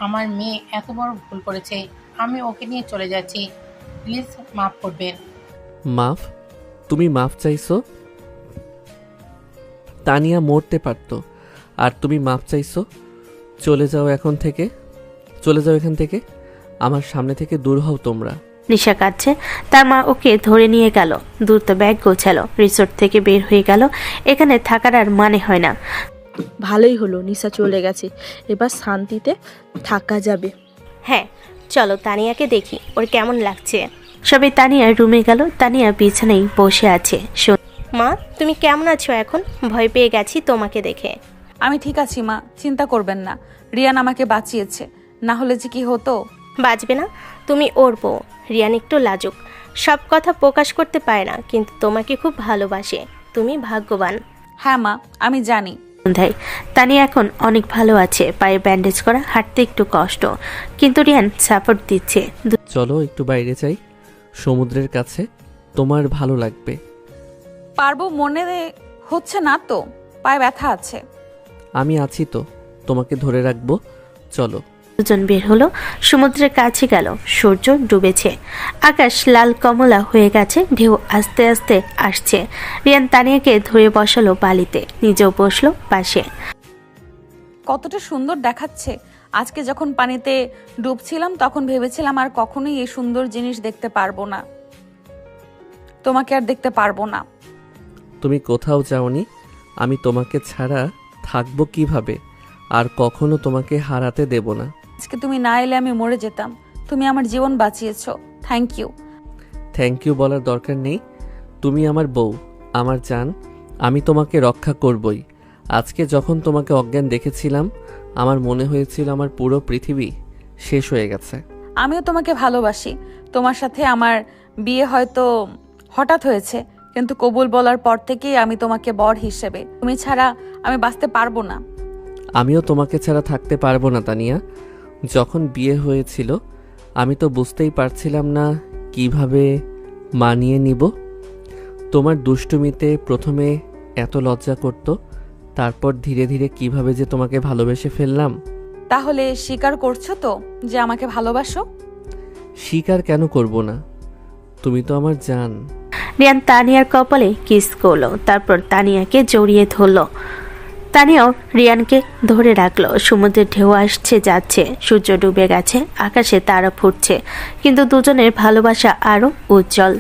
আমার মেয়ে এত বড় ভুল করেছে। আমি ওকে নিয়ে চলে যাচ্ছি, প্লিজ মাফ করবেন। মাফ? তুমি মাফ চাইছো? তানিয়া মরতে পারতো, আর তুমি মাফ চাইছো? চলে যাও এখান থেকে। আমার সামনে থেকে দূর হও তোমরা। নিশা কাঁদছে, তার মা ওকে ধরে নিয়ে গেল। দ্রুত ব্যাগ গোছালো, রিসোর্ট থেকে বের হয়ে গেল। এখানে থাকার আর মানে হয় না। ভালোই হলো নিশা চলে গেছে, এবার শান্তিতে থাকা যাবে। হ্যাঁ চলো তানিয়াকে দেখি, ওর কেমন লাগছে। সবাই তানিয়ার রুমে গেল। তানিয়া বিছানায় বসে আছে। মা তুমি কেমন আছো এখন? ভয় পেয়ে গেছি তোমাকে দেখে। আমি ঠিক আছি মা, চিন্তা করবেন না। রিয়ান আমাকে বাঁচিয়েছে, না হলে যে কি হতো। বাঁচবে না? তুমি ওর বউ। রিয়ান একটু লাজুক, সব কথা প্রকাশ করতে পারে না, কিন্তু তোমাকে খুব ভালোবাসে। তুমি ভাগ্যবান। হ্যাঁ মা, আমি জানি। সন্ধ্যায় তানিয়া এখন অনেক ভালো আছে। পায়ে ব্যান্ডেজ করা, হাঁটতে একটু কষ্ট, কিন্তু রিয়ান সাপোর্ট দিচ্ছে। চলো একটু বাইরে যাই, সমুদ্রের কাছে, তোমার ভালো লাগবে। পারবো, মনে হচ্ছে না তো, পায়ে ব্যথা আছে। আমি আছি তো, তোমাকে ধরে রাখবো, চলো। দুজন বের হলো, সমুদ্রের কাছে গেল। সূর্য ডুবেছে, আকাশ লাল কমলা হয়ে গেছে, ঢেউ আস্তে আস্তে আসছে। রিয়ান তানিয়াকে ধরে বসালো বালিতে, নিজেও বসলো পাশে। কতটা সুন্দর দেখাচ্ছে। আজকে যখন পানিতে ডুবছিলাম তখন ভেবেছিলাম আর কখনোই এই সুন্দর জিনিস দেখতে পারবো না, তোমাকে আর দেখতে পারবো না। তুমি কোথাও যাওনি, আমি তোমাকে ছাড়া থাকবো কিভাবে? আর কখনো তোমাকে হারাতে দেব না। আজকে তুমি না এলে আমি মরে যেতাম। তুমি আমার জীবন বাঁচিয়েছো, থ্যাংক ইউ। থ্যাংক ইউ বলার দরকার নেই। তুমি আমার বউ, আমার জান। আমি তোমাকে রক্ষা করবই। আজকে যখন তোমাকে অজ্ঞান দেখেছিলাম, আমার মনে হয়েছিল আমার পুরো পৃথিবী শেষ হয়ে গেছে। আমিও তোমাকে ভালোবাসি। তোমার সাথে আমার বিয়ে হয়তো হঠাৎ হয়েছে, কিন্তু কবুল বলার পর থেকেই আমি তোমাকে বর হিসেবে। তুমি ছাড়া আমি বাঁচতে পারবো না। আমিও তোমাকে ছাড়া থাকতে পারবো না তানিয়া। যখন বিয়ে হয়েছিল আমি তো বুঝতেই পারছিলাম না কিভাবে মানিয়ে নিব। তোমার দুষ্টুমিতে প্রথমে এত লজ্জা করত, তারপর ধীরে ধীরে কিভাবে যে তোমাকে ভালোবেসে ফেললাম। তাহলে স্বীকার করছো তো যে আমাকে ভালোবাসো? স্বীকার কেন করব না? তুমি তো আমার জান। রিয়ান তানিয়ার কপালে কিস করলো, তারপর তানিয়াকে জড়িয়ে ধরলো। তানিয়াও রিয়ানকে ধরে রাখলো। সমুদ্রের ঢেউ আসছে যাচ্ছে, সূর্য ডুবে গেছে, আকাশে তারা ফুটছে, কিন্তু দুজনের ভালোবাসা আরো উজ্জ্বল।